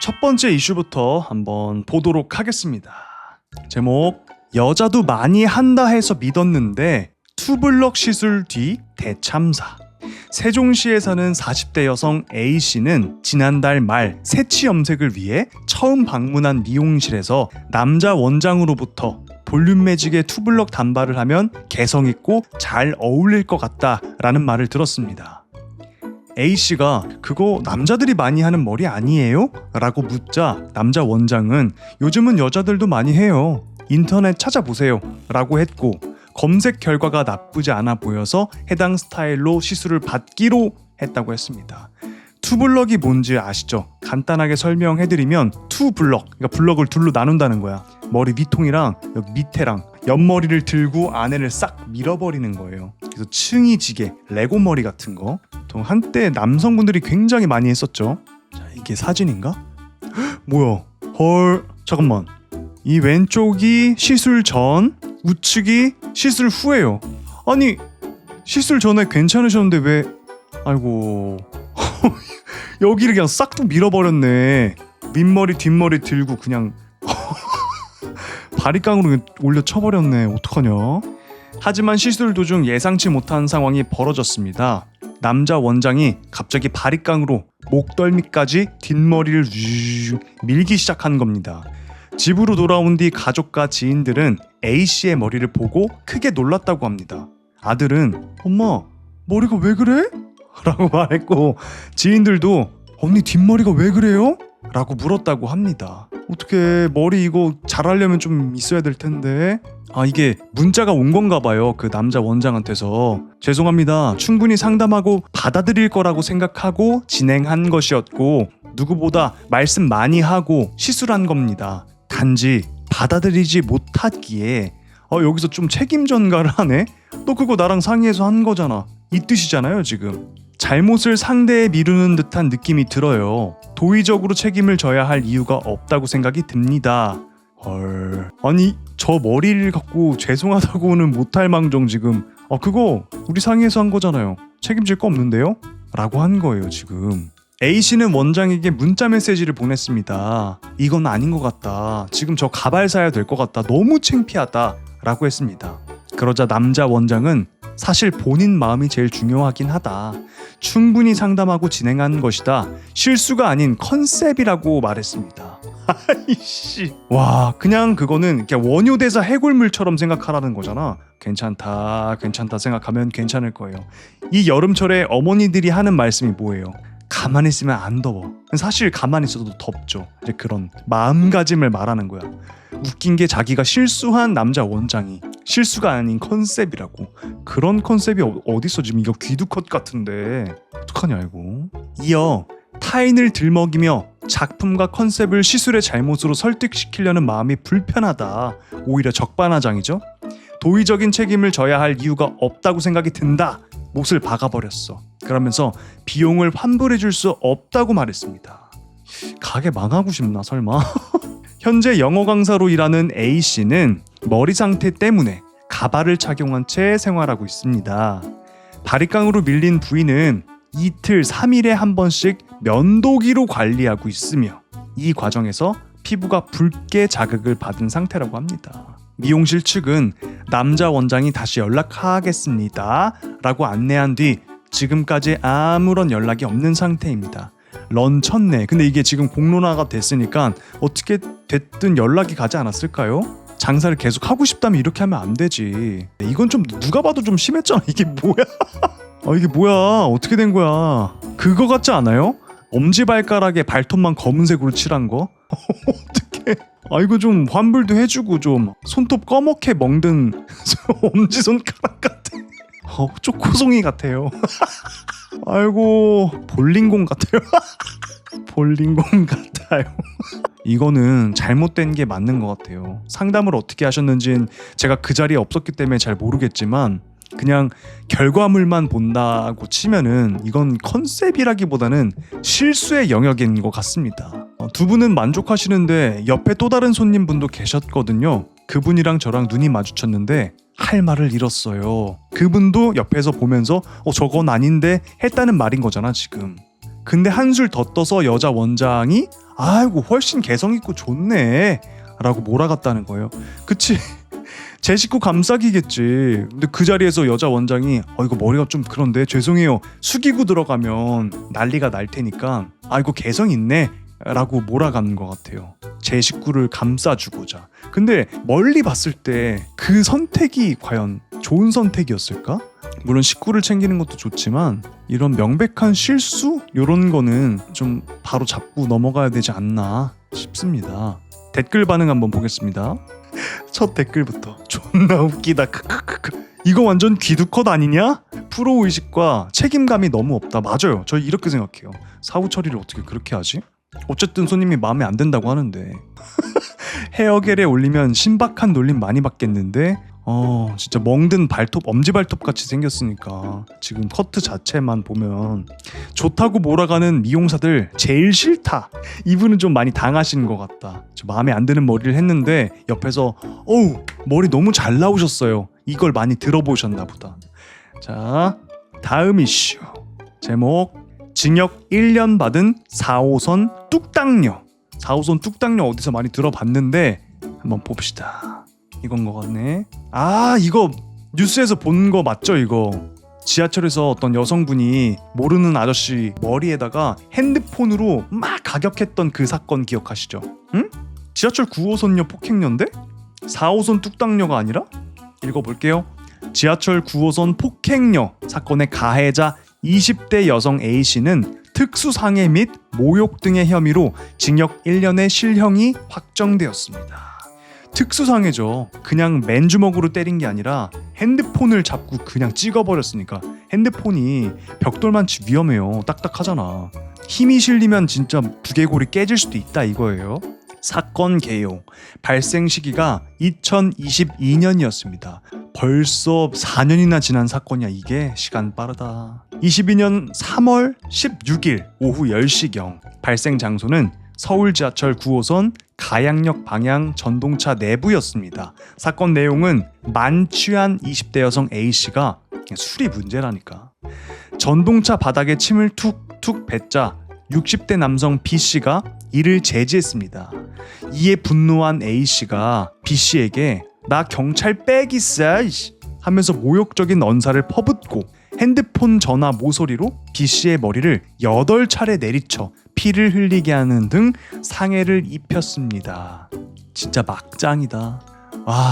첫 번째 이슈부터 한번 보도록 하겠습니다. 제목, 여자도 많이 한다 해서 믿었는데 투블럭 시술 뒤 대참사. 세종시에 사는 40대 여성 A씨는 지난달 말 새치 염색을 위해 처음 방문한 미용실에서 남자 원장으로부터 볼륨 매직의 투블럭 단발을 하면 개성있고 잘 어울릴 것 같다라는 말을 들었습니다. A씨가 그거 남자들이 많이 하는 머리 아니에요? 라고 묻자 남자 원장은 요즘은 여자들도 많이 해요. 인터넷 찾아보세요. 라고 했고 검색 결과가 나쁘지 않아 보여서 해당 스타일로 시술을 받기로 했다고 했습니다. 투블럭이 뭔지 아시죠? 간단하게 설명해드리면 투블럭, 그러니까 블럭을 둘로 나눈다는 거야. 머리 위통이랑 여기 밑에랑 옆머리를 들고 안에를 싹 밀어버리는 거예요. 그래서 층이 지게 레고 머리 같은 거. 보통 한때 남성분들이 굉장히 많이 했었죠. 자, 이게 사진인가? 뭐야? 헐, 잠깐만. 이 왼쪽이 시술 전, 우측이 시술 후예요. 아니, 시술 전에 괜찮으셨는데 왜? 아이고. 여기를 그냥 싹둑 밀어버렸네. 밑머리 뒷머리 들고 그냥 바리깡으로 올려 쳐버렸네. 어떡하냐. 하지만 시술 도중 예상치 못한 상황이 벌어졌습니다. 남자 원장이 갑자기 바리깡으로 목덜미까지 뒷머리를 밀기 시작한 겁니다. 집으로 돌아온 뒤 가족과 지인들은 A씨의 머리를 보고 크게 놀랐다고 합니다. 아들은 엄마 머리가 왜 그래? 라고 말했고 지인들도 언니 뒷머리가 왜 그래요? 라고 물었다고 합니다. 어떻게 머리 이거 잘하려면 좀 있어야 될 텐데. 이게 문자가 온 건가 봐요. 그 남자 원장한테서 죄송합니다. 충분히 상담하고 받아들일 거라고 생각하고 진행한 것이었고 누구보다 말씀 많이 하고 시술한 겁니다. 단지 받아들이지 못하기에 여기서 좀 책임 전가를 하네? 너 그거 나랑 상의해서 한 거잖아. 이 뜻이잖아요 지금. 잘못을 상대에 미루는 듯한 느낌이 들어요. 도의적으로 책임을 져야 할 이유가 없다고 생각이 듭니다. 헐. 아니 저 머리를 갖고 죄송하다고는 못할 망정 지금 그거 우리 상의해서 한 거잖아요. 책임질 거 없는데요? 라고 한 거예요 지금. A씨는 원장에게 문자 메시지를 보냈습니다. 이건 아닌 것 같다. 지금 저 가발 사야 될 것 같다. 너무 창피하다. 라고 했습니다. 그러자 남자 원장은 사실 본인 마음이 제일 중요하긴 하다. 충분히 상담하고 진행한 것이다. 실수가 아닌 컨셉이라고 말했습니다. 아이씨. 와, 그냥 그거는 그냥 원효대사 해골물처럼 생각하라는 거잖아. 괜찮다 생각하면 괜찮을 거예요. 이 여름철에 어머니들이 하는 말씀이 뭐예요? 가만히 있으면 안 더워. 사실 가만히 있어도 덥죠. 이제 그런 마음가짐을 말하는 거야. 웃긴 게 자기가 실수한 남자 원장이 실수가 아닌 컨셉이라고. 그런 컨셉이 어딨어 지금. 이거 귀두컷 같은데 어떡하냐 이거. 이어 타인을 들먹이며 작품과 컨셉을 시술의 잘못으로 설득시키려는 마음이 불편하다. 오히려 적반하장이죠. 도의적인 책임을 져야 할 이유가 없다고 생각이 든다. 못을 박아버렸어. 그러면서 비용을 환불해줄 수 없다고 말했습니다. 가게 망하고 싶나 설마? 현재 영어 강사로 일하는 A씨는 머리 상태 때문에 가발을 착용한 채 생활하고 있습니다. 바리깡으로 밀린 부위는 이틀 3일에 한 번씩 면도기로 관리하고 있으며 이 과정에서 피부가 붉게 자극을 받은 상태라고 합니다. 미용실 측은 남자 원장이 다시 연락하겠습니다 라고 안내한 뒤 지금까지 아무런 연락이 없는 상태입니다. 런 쳤네. 근데 이게 지금 공론화가 됐으니까 어떻게 됐든 연락이 가지 않았을까요? 장사를 계속 하고 싶다면 이렇게 하면 안 되지. 이건 좀 누가 봐도 좀 심했잖아. 이게 뭐야? 이게 뭐야? 어떻게 된 거야? 그거 같지 않아요? 엄지발가락에 발톱만 검은색으로 칠한 거? 어떡해. 이거 좀 환불도 해주고 좀 손톱 꺼멓게 멍든 엄지손가락 같아. 초코송이 같아요. 아이고 볼링공 같아요. 볼링공 같아요. 이거는 잘못된 게 맞는 것 같아요. 상담을 어떻게 하셨는진 제가 그 자리에 없었기 때문에 잘 모르겠지만 그냥 결과물만 본다고 치면은 이건 컨셉이라기보다는 실수의 영역인 것 같습니다. 두 분은 만족하시는데 옆에 또 다른 손님분도 계셨거든요. 그분이랑 저랑 눈이 마주쳤는데 할 말을 잃었어요. 그분도 옆에서 보면서 저건 아닌데 했다는 말인 거잖아 지금. 근데 한술 더 떠서 여자 원장이 아이고 훨씬 개성있고 좋네 라고 몰아갔다는 거예요. 그치? 제 식구 감싸기겠지. 근데 그 자리에서 여자 원장이 이거 머리가 좀 그런데 죄송해요 숙이고 들어가면 난리가 날 테니까 이거 개성 있네 라고 몰아가는 것 같아요. 제 식구를 감싸주고자. 근데 멀리 봤을 때 그 선택이 과연 좋은 선택이었을까? 물론 식구를 챙기는 것도 좋지만 이런 명백한 실수? 이런 거는 좀 바로 잡고 넘어가야 되지 않나 싶습니다. 댓글 반응 한번 보겠습니다. 첫 댓글부터 존나 웃기다. 이거 완전 귀두컷 아니냐? 프로의식과 책임감이 너무 없다. 맞아요. 저 이렇게 생각해요. 사후 처리를 어떻게 그렇게 하지? 어쨌든 손님이 마음에 안 든다고 하는데 헤어겔에 올리면 신박한 놀림 많이 받겠는데 진짜 멍든 발톱, 엄지발톱 같이 생겼으니까 지금 커트 자체만 보면 좋다고 몰아가는 미용사들 제일 싫다. 이분은 좀 많이 당하신 것 같다. 저 마음에 안 드는 머리를 했는데 옆에서 어우 머리 너무 잘 나오셨어요. 이걸 많이 들어보셨나 보다. 자 다음 이슈 제목 징역 1년 받은 4호선 뚝딱녀. 4호선 뚝딱녀 어디서 많이 들어봤는데 한번 봅시다. 이건 거 같네. 이거 뉴스에서 본 거 맞죠? 이거 지하철에서 어떤 여성분이 모르는 아저씨 머리에다가 핸드폰으로 막 가격했던 그 사건 기억하시죠? 응? 지하철 9호선역 폭행녀인데 4호선 뚝딱녀가 아니라? 읽어볼게요. 지하철 9호선 폭행녀 사건의 가해자 20대 여성 A씨는 특수상해 및 모욕 등의 혐의로 징역 1년의 실형이 확정되었습니다. 특수상해죠. 그냥 맨주먹으로 때린 게 아니라 핸드폰을 잡고 그냥 찍어버렸으니까. 핸드폰이 벽돌만치 위험해요. 딱딱하잖아. 힘이 실리면 진짜 두개골이 깨질 수도 있다 이거예요. 사건 개요. 발생 시기가 2022년이었습니다. 벌써 4년이나 지난 사건이야. 이게 시간 빠르다. 22년 3월 16일 오후 10시경 발생 장소는 서울 지하철 9호선 가양역 방향 전동차 내부였습니다. 사건 내용은 만취한 20대 여성 A씨가 술이 문제라니까 전동차 바닥에 침을 툭툭 뱉자 60대 남성 B씨가 이를 제지했습니다. 이에 분노한 A씨가 B씨에게 나 경찰 백 있어 하면서 모욕적인 언사를 퍼붓고 핸드폰 전화 모서리로 B씨의 머리를 8차례 내리쳐 피를 흘리게 하는 등 상해를 입혔습니다. 진짜 막장이다.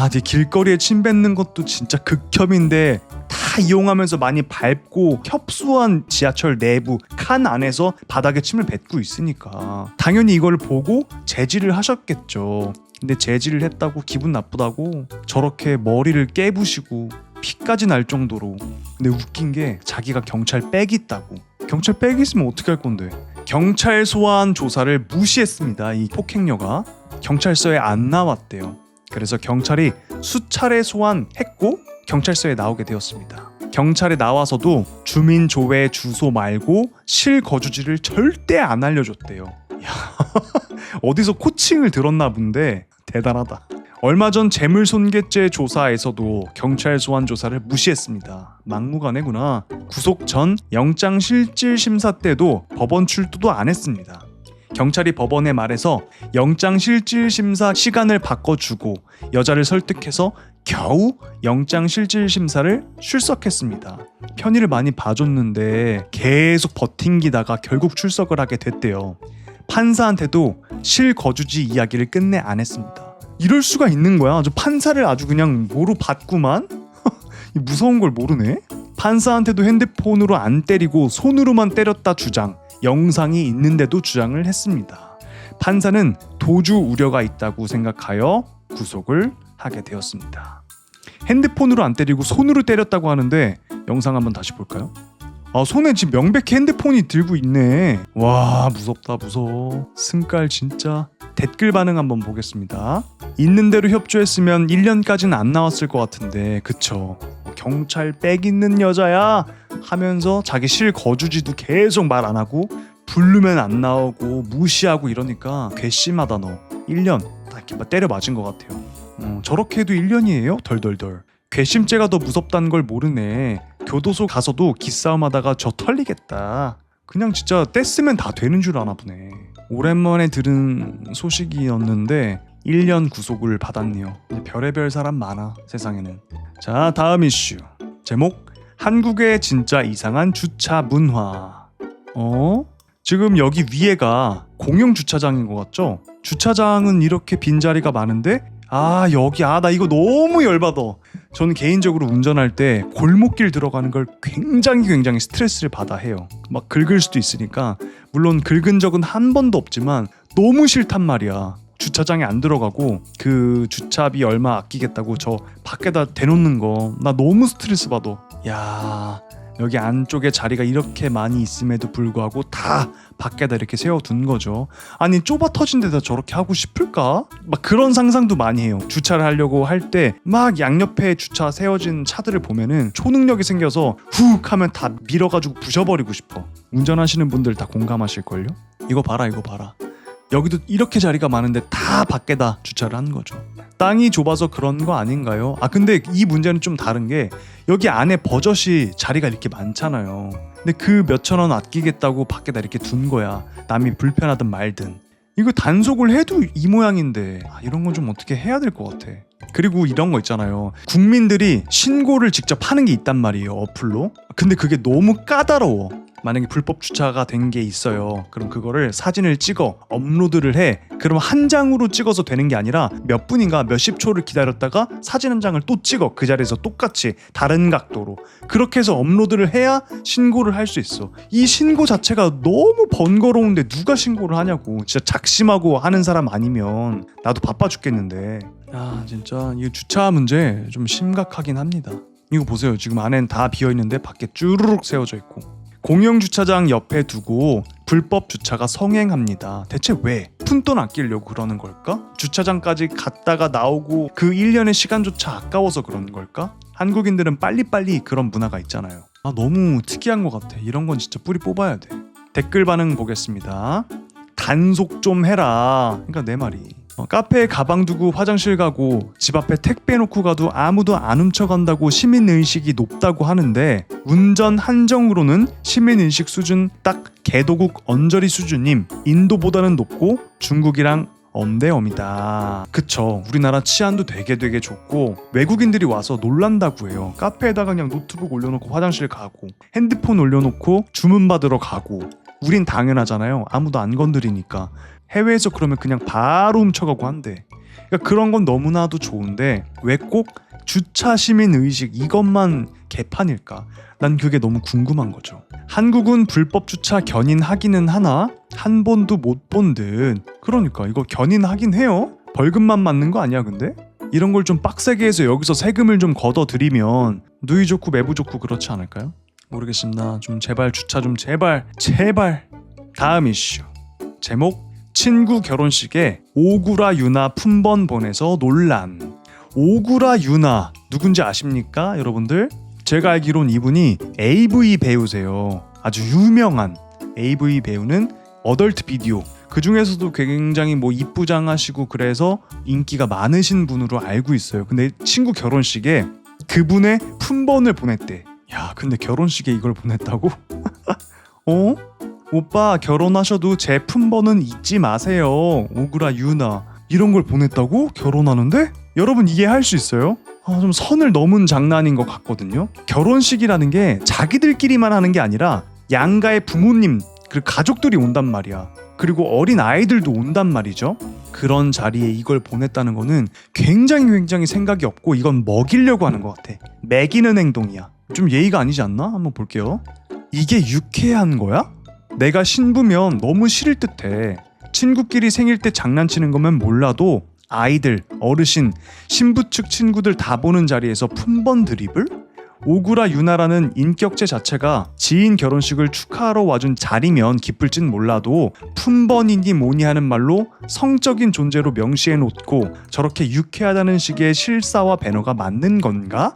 이제 길거리에 침 뱉는 것도 진짜 극혐인데 다 이용하면서 많이 밟고 협소한 지하철 내부 칸 안에서 바닥에 침을 뱉고 있으니까 당연히 이걸 보고 제지를 하셨겠죠. 근데 제지를 했다고 기분 나쁘다고 저렇게 머리를 깨부시고 피까지 날 정도로. 근데 웃긴 게 자기가 경찰 백 있다고. 경찰 백 있으면 어떻게 할 건데. 경찰 소환 조사를 무시했습니다. 이 폭행녀가 경찰서에 안 나왔대요. 그래서 경찰이 수차례 소환했고 경찰서에 나오게 되었습니다. 경찰에 나와서도 주민조회 주소 말고 실거주지를 절대 안 알려줬대요. 어디서 코칭을 들었나 본데 대단하다. 얼마 전 재물손괴죄 조사에서도 경찰 소환 조사를 무시했습니다. 막무가내구나. 구속 전 영장실질심사 때도 법원 출두도 안 했습니다. 경찰이 법원에 말해서 영장실질심사 시간을 바꿔주고 여자를 설득해서 겨우 영장실질심사를 출석했습니다. 편의를 많이 봐줬는데 계속 버팅기다가 결국 출석을 하게 됐대요. 판사한테도 실거주지 이야기를 끝내 안 했습니다. 이럴 수가 있는 거야. 판사를 아주 그냥 뭐로 봤구만. 무서운 걸 모르네. 판사한테도 핸드폰으로 안 때리고 손으로만 때렸다 주장. 영상이 있는데도 주장을 했습니다. 판사는 도주 우려가 있다고 생각하여 구속을 하게 되었습니다. 핸드폰으로 안 때리고 손으로 때렸다고 하는데 영상 한번 다시 볼까요? 손에 지금 명백히 핸드폰이 들고 있네. 와 무섭다 무서워. 승깔 진짜. 댓글 반응 한번 보겠습니다. 있는 대로 협조했으면 1년까지는 안 나왔을 것 같은데 그쵸? 경찰 백 있는 여자야 하면서 자기 실거주지도 계속 말 안 하고 부르면 안 나오고 무시하고 이러니까 괘씸하다 너. 1년 딱 때려 맞은 것 같아요. 저렇게 해도 1년이에요? 덜덜덜. 괘씸죄가 더 무섭다는 걸 모르네. 교도소 가서도 기싸움하다가 저 털리겠다. 그냥 진짜 떼쓰면 다 되는 줄 아나 보네. 오랜만에 들은 소식이었는데 1년 구속을 받았네요. 별의별 사람 많아 세상에는. 자, 다음 이슈. 제목 한국의 진짜 이상한 주차 문화. 지금 여기 위에가 공용 주차장인 것 같죠? 주차장은 이렇게 빈자리가 많은데 여기 나 이거 너무 열받아. 저는 개인적으로 운전할 때 골목길 들어가는 걸 굉장히 스트레스를 받아 해요. 막 긁을 수도 있으니까. 물론 긁은 적은 한 번도 없지만 너무 싫단 말이야. 주차장에 안 들어가고 그 주차비 얼마 아끼겠다고 저 밖에다 대놓는 거 나 너무 스트레스 받아. 야, 여기 안쪽에 자리가 이렇게 많이 있음에도 불구하고 다 밖에다 이렇게 세워둔 거죠. 아니 좁아 터진 데다 저렇게 하고 싶을까? 막 그런 상상도 많이 해요. 주차를 하려고 할 때 막 양옆에 주차 세워진 차들을 보면은 초능력이 생겨서 훅 하면 다 밀어가지고 부셔버리고 싶어. 운전하시는 분들 다 공감하실걸요? 이거 봐라. 여기도 이렇게 자리가 많은데 다 밖에다 주차를 하는 거죠. 땅이 좁아서 그런 거 아닌가요? 근데 이 문제는 좀 다른 게 여기 안에 버젓이 자리가 이렇게 많잖아요. 근데 그 몇천 원 아끼겠다고 밖에다 이렇게 둔 거야. 남이 불편하든 말든. 이거 단속을 해도 이 모양인데 이런 건 좀 어떻게 해야 될 것 같아. 그리고 이런 거 있잖아요. 국민들이 신고를 직접 하는 게 있단 말이에요, 어플로. 근데 그게 너무 까다로워. 만약에 불법 주차가 된 게 있어요. 그럼 그거를 사진을 찍어 업로드를 해. 그럼 한 장으로 찍어서 되는 게 아니라 몇 분인가 몇십 초를 기다렸다가 사진 한 장을 또 찍어. 그 자리에서 똑같이 다른 각도로. 그렇게 해서 업로드를 해야 신고를 할 수 있어. 이 신고 자체가 너무 번거로운데 누가 신고를 하냐고. 진짜 작심하고 하는 사람 아니면 나도 바빠 죽겠는데. 진짜 이 주차 문제 좀 심각하긴 합니다. 이거 보세요. 지금 안엔 다 비어있는데 밖에 쭈르륵 세워져 있고. 공영 주차장 옆에 두고 불법 주차가 성행합니다. 대체 왜? 푼돈 아끼려고 그러는 걸까? 주차장까지 갔다가 나오고 그 1년의 시간조차 아까워서 그러는 걸까? 한국인들은 빨리빨리 그런 문화가 있잖아요. 너무 특이한 것 같아. 이런 건 진짜 뿌리 뽑아야 돼. 댓글 반응 보겠습니다. 단속 좀 해라. 그러니까 내 말이. 카페에 가방 두고 화장실 가고 집 앞에 택배 놓고 가도 아무도 안 훔쳐간다고 시민의식이 높다고 하는데 운전 한정으로는 시민의식 수준 딱 개도국 언저리 수준임. 인도보다는 높고 중국이랑 엄대엄이다. 그쵸. 우리나라 치안도 되게 좋고 외국인들이 와서 놀란다고 해요. 카페에다가 그냥 노트북 올려놓고 화장실 가고 핸드폰 올려놓고 주문 받으러 가고. 우린 당연하잖아요. 아무도 안 건드리니까. 해외에서 그러면 그냥 바로 훔쳐가고 한대. 그러니까 그런 건 너무나도 좋은데 왜 꼭 주차 시민 의식 이것만 개판일까? 난 그게 너무 궁금한 거죠. 한국은 불법 주차 견인하기는 하나 한 번도 못 본 듯. 그러니까 이거 견인하긴 해요. 벌금만 맞는 거 아니야 근데? 이런 걸 좀 빡세게 해서 여기서 세금을 좀 걷어들이면 누이 좋고 매부 좋고 그렇지 않을까요? 모르겠습니다. 좀 제발 주차 좀 제발. 다음 이슈. 제목 친구 결혼식에 오구라 유나 품번 보내서 논란. 오구라 유나 누군지 아십니까 여러분들? 제가 알기론 이분이 AV 배우세요. 아주 유명한 AV 배우는 어덜트 비디오 그 중에서도 굉장히 이쁘장하시고 그래서 인기가 많으신 분으로 알고 있어요. 근데 친구 결혼식에 그분의 품번을 보냈대. 야, 근데 결혼식에 이걸 보냈다고? 오빠 결혼하셔도 제 품번은 잊지 마세요. 오구라 유나 이런 걸 보냈다고? 결혼하는데? 여러분 이해할 수 있어요? 좀 선을 넘은 장난인 것 같거든요. 결혼식이라는 게 자기들끼리만 하는 게 아니라 양가의 부모님 그리고 가족들이 온단 말이야. 그리고 어린 아이들도 온단 말이죠. 그런 자리에 이걸 보냈다는 거는 굉장히 생각이 없고 이건 먹이려고 하는 것 같아. 먹이는 행동이야. 좀 예의가 아니지 않나? 한번 볼게요. 이게 유쾌한 거야? 내가 신부면 너무 싫을 듯해. 친구끼리 생일 때 장난치는 거면 몰라도 아이들, 어르신, 신부 측 친구들 다 보는 자리에서 품번 드립을? 오구라 유나라는 인격체 자체가 지인 결혼식을 축하하러 와준 자리면 기쁠진 몰라도 품번이니 뭐니 하는 말로 성적인 존재로 명시해놓고 저렇게 유쾌하다는 식의 실사와 배너가 맞는 건가?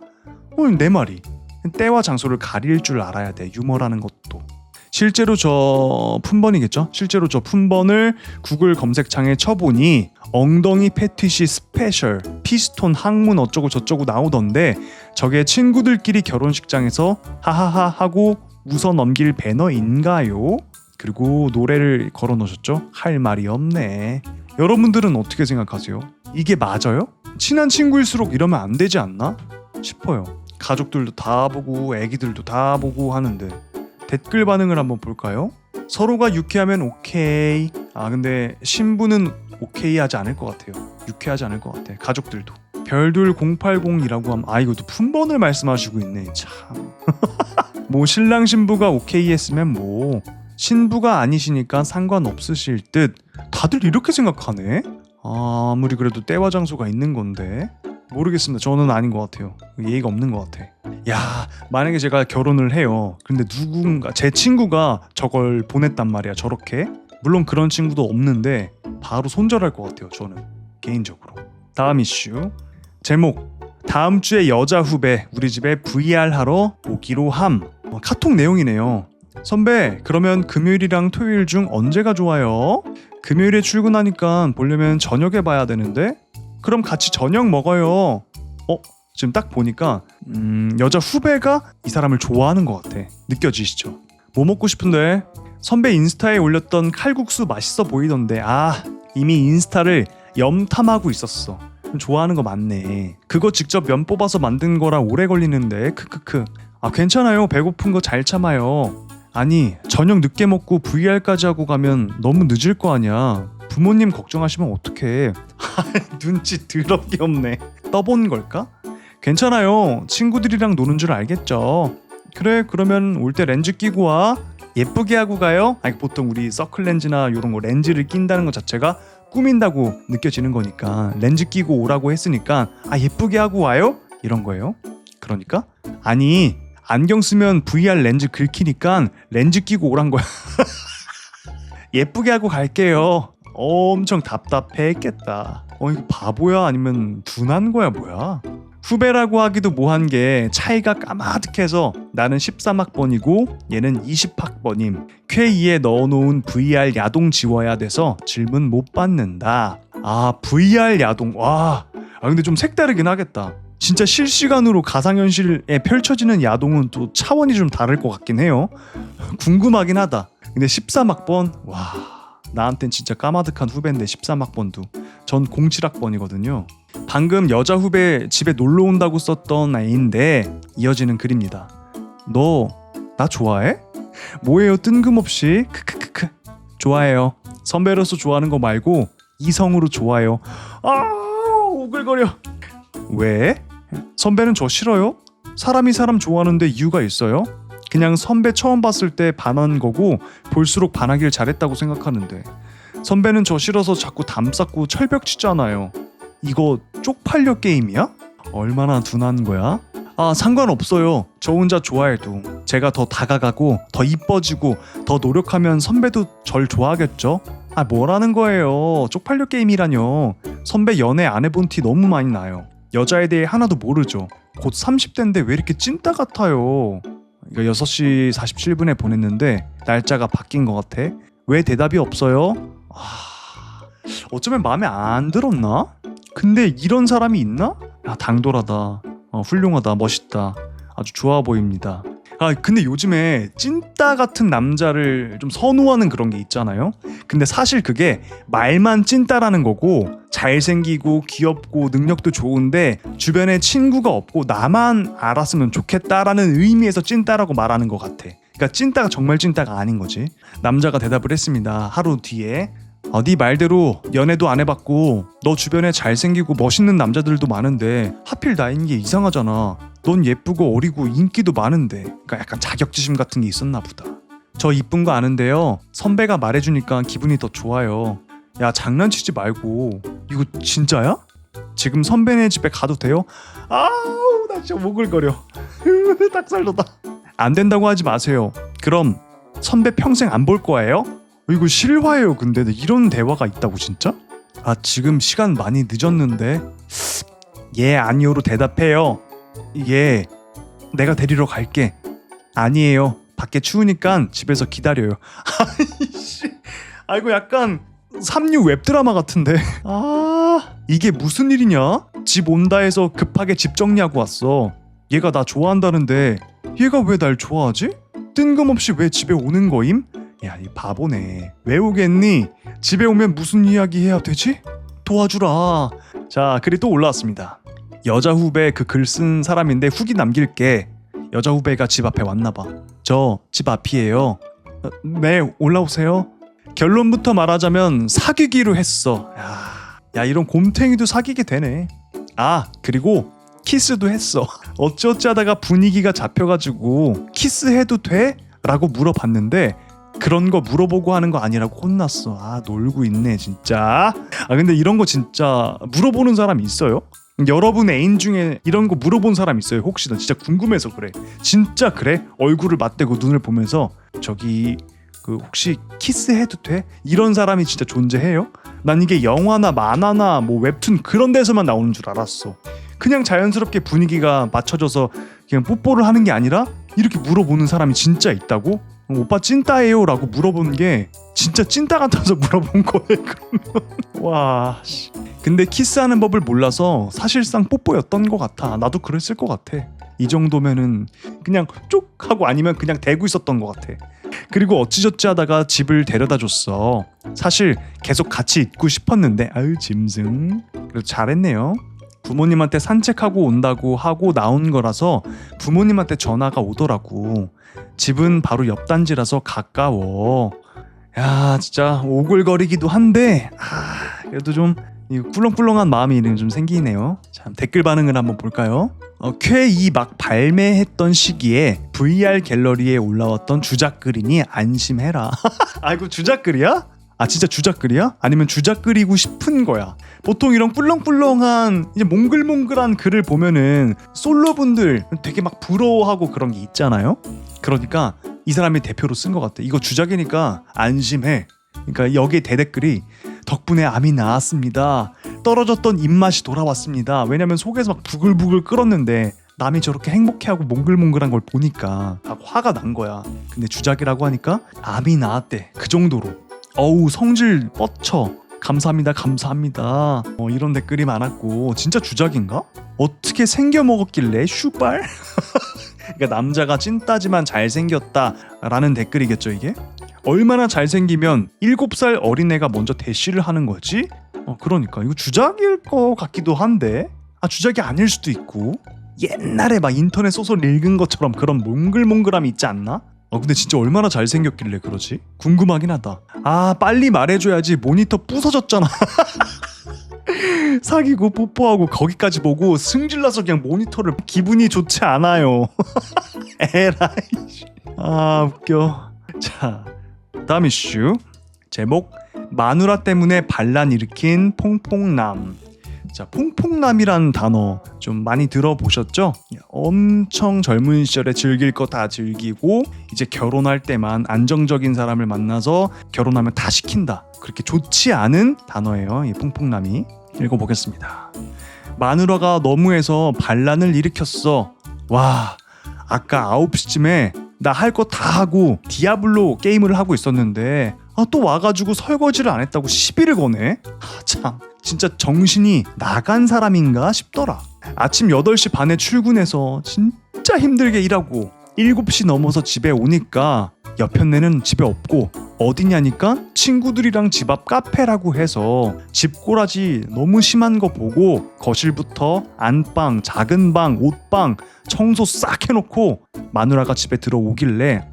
내 말이. 때와 장소를 가릴 줄 알아야 돼. 유머라는 것도. 실제로 저 품번을 구글 검색창에 쳐보니 엉덩이 패티시 스페셜, 피스톤 항문 어쩌고 저쩌고 나오던데 저게 친구들끼리 결혼식장에서 하하하 하고 웃어 넘길 배너인가요? 그리고 노래를 걸어 놓으셨죠? 할 말이 없네. 여러분들은 어떻게 생각하세요? 이게 맞아요? 친한 친구일수록 이러면 안 되지 않나 싶어요. 가족들도 다 보고 애기들도 다 보고 하는데. 댓글 반응을 한번 볼까요? 서로가 유쾌하면 오케이. 근데 신부는 오케이 하지 않을 것 같아요. 유쾌하지 않을 것 같아. 가족들도. 별둘 080이라고 하면 이것도 품번을 말씀하시고 있네. 참. 뭐 신랑 신부가 오케이 했으면 뭐 신부가 아니시니까 상관없으실 듯. 다들 이렇게 생각하네? 아무리 그래도 때와 장소가 있는 건데. 모르겠습니다. 저는 아닌 것 같아요. 예의가 없는 것 같아. 야, 만약에 제가 결혼을 해요. 근데 누군가 제 친구가 저걸 보냈단 말이야. 저렇게. 물론 그런 친구도 없는데 바로 손절할 것 같아요. 저는 개인적으로. 다음 이슈. 제목. 다음 주에 여자 후배 우리 집에 VR 하러 오기로 함. 카톡 내용이네요. 선배, 그러면 금요일이랑 토요일 중 언제가 좋아요? 금요일에 출근하니까 보려면 저녁에 봐야 되는데? 그럼 같이 저녁 먹어요. 지금 딱 보니까 여자 후배가 이 사람을 좋아하는 것 같아. 느껴지시죠? 뭐 먹고 싶은데? 선배 인스타에 올렸던 칼국수 맛있어 보이던데. 이미 인스타를 염탐하고 있었어. 좋아하는 거 맞네. 그거 직접 면 뽑아서 만든 거라 오래 걸리는데. 크크크. 괜찮아요. 배고픈 거 잘 참아요. 아니, 저녁 늦게 먹고 VR까지 하고 가면 너무 늦을 거 아니야. 부모님 걱정하시면 어떡해. 눈치 더럽게 없네. 떠본 걸까? 괜찮아요. 친구들이랑 노는 줄 알겠죠. 그래, 그러면 올 때 렌즈 끼고 와. 예쁘게 하고 가요. 보통 우리 서클 렌즈나 이런 거 렌즈를 낀다는 것 자체가 꾸민다고 느껴지는 거니까 렌즈 끼고 오라고 했으니까 예쁘게 하고 와요? 이런 거예요. 그러니까 아니, 안경 쓰면 VR 렌즈 긁히니까 렌즈 끼고 오란 거야. 예쁘게 하고 갈게요. 엄청 답답해했겠다. 이거 바보야 아니면 둔한 거야 뭐야? 후배라고 하기도 뭐한 게 차이가 까마득해서 나는 13학번이고 얘는 20학번임. 쾌2에 넣어놓은 VR 야동 지워야 돼서 질문 못 받는다. VR 야동. 와. 근데 좀 색다르긴 하겠다. 진짜 실시간으로 가상현실에 펼쳐지는 야동은 또 차원이 좀 다를 것 같긴 해요. 궁금하긴 하다. 근데 13학번? 와, 나한텐 진짜 까마득한 후배인데 13학번도. 전 07학번이거든요. 방금 여자 후배 집에 놀러 온다고 썼던 애인데 이어지는 글입니다. 너 나 좋아해? 뭐예요 뜬금없이? 크크크크. 좋아해요. 선배로서 좋아하는 거 말고 이성으로 좋아해요. 오글거려. 왜? 선배는 저 싫어요? 사람이 사람 좋아하는데 이유가 있어요? 그냥 선배 처음 봤을 때 반한 거고 볼수록 반하길 잘했다고 생각하는데 선배는 저 싫어서 자꾸 담 쌓고 철벽 치잖아요. 이거 쪽팔려 게임이야? 얼마나 둔한 거야? 상관없어요. 저 혼자 좋아해도 제가 더 다가가고 더 이뻐지고 더 노력하면 선배도 절 좋아하겠죠? 뭐라는 거예요. 쪽팔려 게임이라뇨. 선배 연애 안 해본 티 너무 많이 나요. 여자에 대해 하나도 모르죠. 곧 30대인데 왜 이렇게 찐따 같아요. 이거 6시 47분에 보냈는데 날짜가 바뀐 것 같아. 왜 대답이 없어요? 어쩌면 마음에 안 들었나? 근데 이런 사람이 있나? 당돌하다. 훌륭하다. 멋있다. 아주 좋아 보입니다. 근데 요즘에 찐따 같은 남자를 좀 선호하는 그런 게 있잖아요. 근데 사실 그게 말만 찐따라는 거고 잘생기고 귀엽고 능력도 좋은데 주변에 친구가 없고 나만 알았으면 좋겠다라는 의미에서 찐따라고 말하는 것 같아. 그러니까 찐따가 정말 찐따가 아닌 거지. 남자가 대답을 했습니다. 하루 뒤에. 네 말대로 연애도 안 해봤고 너 주변에 잘생기고 멋있는 남자들도 많은데 하필 나인 게 이상하잖아. 넌 예쁘고 어리고 인기도 많은데. 그러니까 약간 자격지심 같은 게 있었나 보다. 저 이쁜 거 아는데요. 선배가 말해주니까 기분이 더 좋아요. 야, 장난치지 말고. 이거 진짜야? 지금 선배네 집에 가도 돼요? 나 진짜 오글거려. 닭살로다. 안 된다고 하지 마세요. 그럼 선배 평생 안 볼 거예요? 이거 실화예요. 근데 이런 대화가 있다고 진짜? 지금 시간 많이 늦었는데. 예, 아니요로 대답해요. 예, 내가 데리러 갈게. 아니에요. 밖에 추우니까 집에서 기다려요. 이거 약간 삼류 웹드라마 같은데. 이게 무슨 일이냐? 집 온다 해서 급하게 집 정리하고 왔어. 얘가 나 좋아한다는데 얘가 왜 날 좋아하지? 뜬금없이 왜 집에 오는 거임? 야, 이 바보네. 왜 오겠니? 집에 오면 무슨 이야기 해야 되지? 도와주라. 자, 글이 또 올라왔습니다. 여자 후배 그 글 쓴 사람인데 후기 남길게. 여자 후배가 집 앞에 왔나봐. 저 집 앞이에요. 네, 올라오세요. 결론부터 말하자면 사귀기로 했어. 야, 이런 곰탱이도 사귀게 되네. 아, 그리고 키스도 했어. 어찌어찌 하다가 분위기가 잡혀가지고 키스해도 돼? 라고 물어봤는데 그런 거 물어보고 하는 거 아니라고 혼났어. 아, 놀고 있네 진짜. 아, 근데 이런 거 진짜 물어보는 사람 있어요? 여러분 애인 중에 이런 거 물어본 사람 있어요? 혹시 나 진짜 궁금해서 그래. 진짜 그래? 얼굴을 맞대고 눈을 보면서 저기 그 혹시 키스해도 돼? 이런 사람이 진짜 존재해요? 난 이게 영화나 만화나 뭐 웹툰 그런 데서만 나오는 줄 알았어. 그냥 자연스럽게 분위기가 맞춰져서 그냥 뽀뽀를 하는 게 아니라 이렇게 물어보는 사람이 진짜 있다고? 오빠 찐따예요? 라고 물어본 게 진짜 찐따 같아서 물어본 거예요. 그러면 와 씨. 근데 키스하는 법을 몰라서 사실상 뽀뽀였던 것 같아. 나도 그랬을 것 같아. 이 정도면은 그냥 쭉 하고 아니면 그냥 대고 있었던 것 같아. 그리고 어찌저찌 하다가 집을 데려다 줬어. 사실 계속 같이 있고 싶었는데 아유 짐승. 그래도 잘했네요. 부모님한테 산책하고 온다고 하고 나온 거라서 부모님한테 전화가 오더라고. 집은 바로 옆 단지라서 가까워. 야 진짜 오글거리기도 한데 그래도 좀 꿀렁꿀렁한 마음이 좀 생기네요. 참 댓글 반응을 한번 볼까요? 쾌이 막 발매했던 시기에 VR 갤러리에 올라왔던 주작글이니 안심해라. 아이고 주작글이야? 아 진짜 주작글이야? 아니면 주작글이고 싶은 거야? 보통 이런 꿀렁꿀렁한 이제 몽글몽글한 글을 보면은 솔로분들 되게 막 부러워하고 그런 게 있잖아요. 그러니까 이 사람이 대표로 쓴 것 같아. 이거 주작이니까 안심해. 그러니까 여기에 대댓글이 덕분에 암이 나았습니다. 떨어졌던 입맛이 돌아왔습니다. 왜냐면 속에서 막 부글부글 끓었는데 남이 저렇게 행복해하고 몽글몽글한 걸 보니까 화가 난 거야. 근데 주작이라고 하니까 암이 나았대. 그 정도로. 어우 성질 뻗쳐. 감사합니다 감사합니다. 이런 댓글이 많았고 진짜 주작인가? 어떻게 생겨 먹었길래 슈발? 그러니까 남자가 찐따지만 잘생겼다라는 댓글이겠죠 이게? 얼마나 잘생기면 7살 어린애가 먼저 대시를 하는 거지? 그러니까 이거 주작일 것 같기도 한데 주작이 아닐 수도 있고 옛날에 막 인터넷 소설 읽은 것처럼 그런 몽글몽글함이 있지 않나? 근데 진짜 얼마나 잘생겼길래 그러지? 궁금하긴 하다. 빨리 말해줘야지. 모니터 부서졌잖아. 사귀고 뽀뽀하고 거기까지 보고 승질나서 그냥 모니터를 기분이 좋지 않아요. 에라이. 웃겨. 자 다음 이슈 제목 마누라 때문에 반란 일으킨 퐁퐁남. 자 퐁퐁남이라는 단어 좀 많이 들어보셨죠? 엄청 젊은 시절에 즐길 거 다 즐기고 이제 결혼할 때만 안정적인 사람을 만나서 결혼하면 다 시킨다. 그렇게 좋지 않은 단어예요. 이 퐁퐁남이. 읽어보겠습니다. 마누라가 너무해서 반란을 일으켰어. 와 아까 9시쯤에 나 할 거 다 하고 디아블로 게임을 하고 있었는데 또 와가지고 설거지를 안 했다고 시비를 거네. 참 진짜 정신이 나간 사람인가 싶더라. 아침 8시 반에 출근해서 진짜 힘들게 일하고 7시 넘어서 집에 오니까 여편네는 집에 없고 어디냐니까 친구들이랑 집 앞 카페라고 해서 집꼬라지 너무 심한 거 보고 거실부터 안방, 작은 방, 옷방 청소 싹 해놓고 마누라가 집에 들어오길래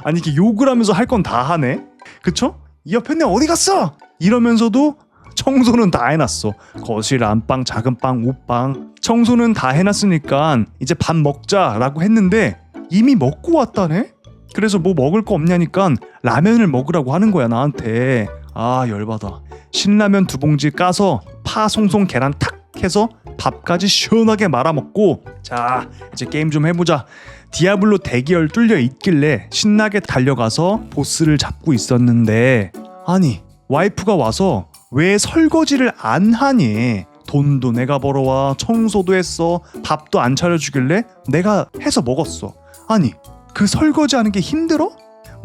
아니 이게 욕을 하면서 할 건 다 하네. 그쵸? 이 여편네 어디 갔어? 이러면서도 청소는 다 해놨어. 거실, 안방, 작은 방, 옷방 청소는 다 해놨으니까 이제 밥 먹자라고 했는데 이미 먹고 왔다네? 그래서 뭐 먹을 거 없냐니까 라면을 먹으라고 하는 거야 나한테. 열받아. 신라면 2봉지 까서 파 송송 계란 탁 해서 밥까지 시원하게 말아먹고 자 이제 게임 좀 해보자. 디아블로 대기열 뚫려 있길래 신나게 달려가서 보스를 잡고 있었는데 아니 와이프가 와서 왜 설거지를 안 하니? 돈도 내가 벌어와 청소도 했어 밥도 안 차려주길래 내가 해서 먹었어. 아니 그 설거지하는 게 힘들어?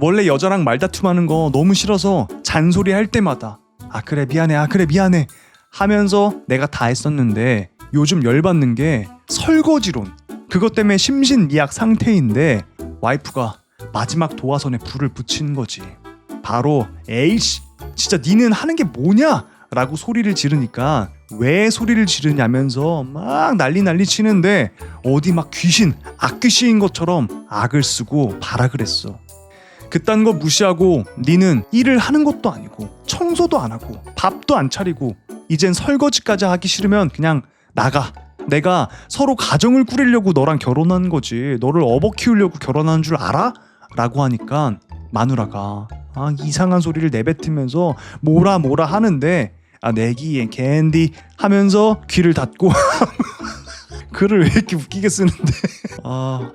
원래 여자랑 말다툼하는 거 너무 싫어서 잔소리 할 때마다 그래 미안해 그래 미안해 하면서 내가 다 했었는데 요즘 열받는 게 설거지론. 그것 때문에 심신미약 상태인데 와이프가 마지막 도화선에 불을 붙이는 거지. 바로 에이씨 진짜 니는 하는 게 뭐냐 라고 소리를 지르니까 왜 소리를 지르냐면서 막 난리 치는데 어디 막 귀신 악귀신인 것처럼 악을 쓰고 발악을 했어. 그딴 거 무시하고 니는 일을 하는 것도 아니고 청소도 안 하고 밥도 안 차리고 이젠 설거지까지 하기 싫으면 그냥 나가. 내가 서로 가정을 꾸리려고 너랑 결혼한 거지 너를 업어 키우려고 결혼한 줄 알아? 라고 하니까 마누라가 이상한 소리를 내뱉으면서 뭐라 하는데 내기에 캔디 하면서 귀를 닫고 글을 왜 이렇게 웃기게 쓰는데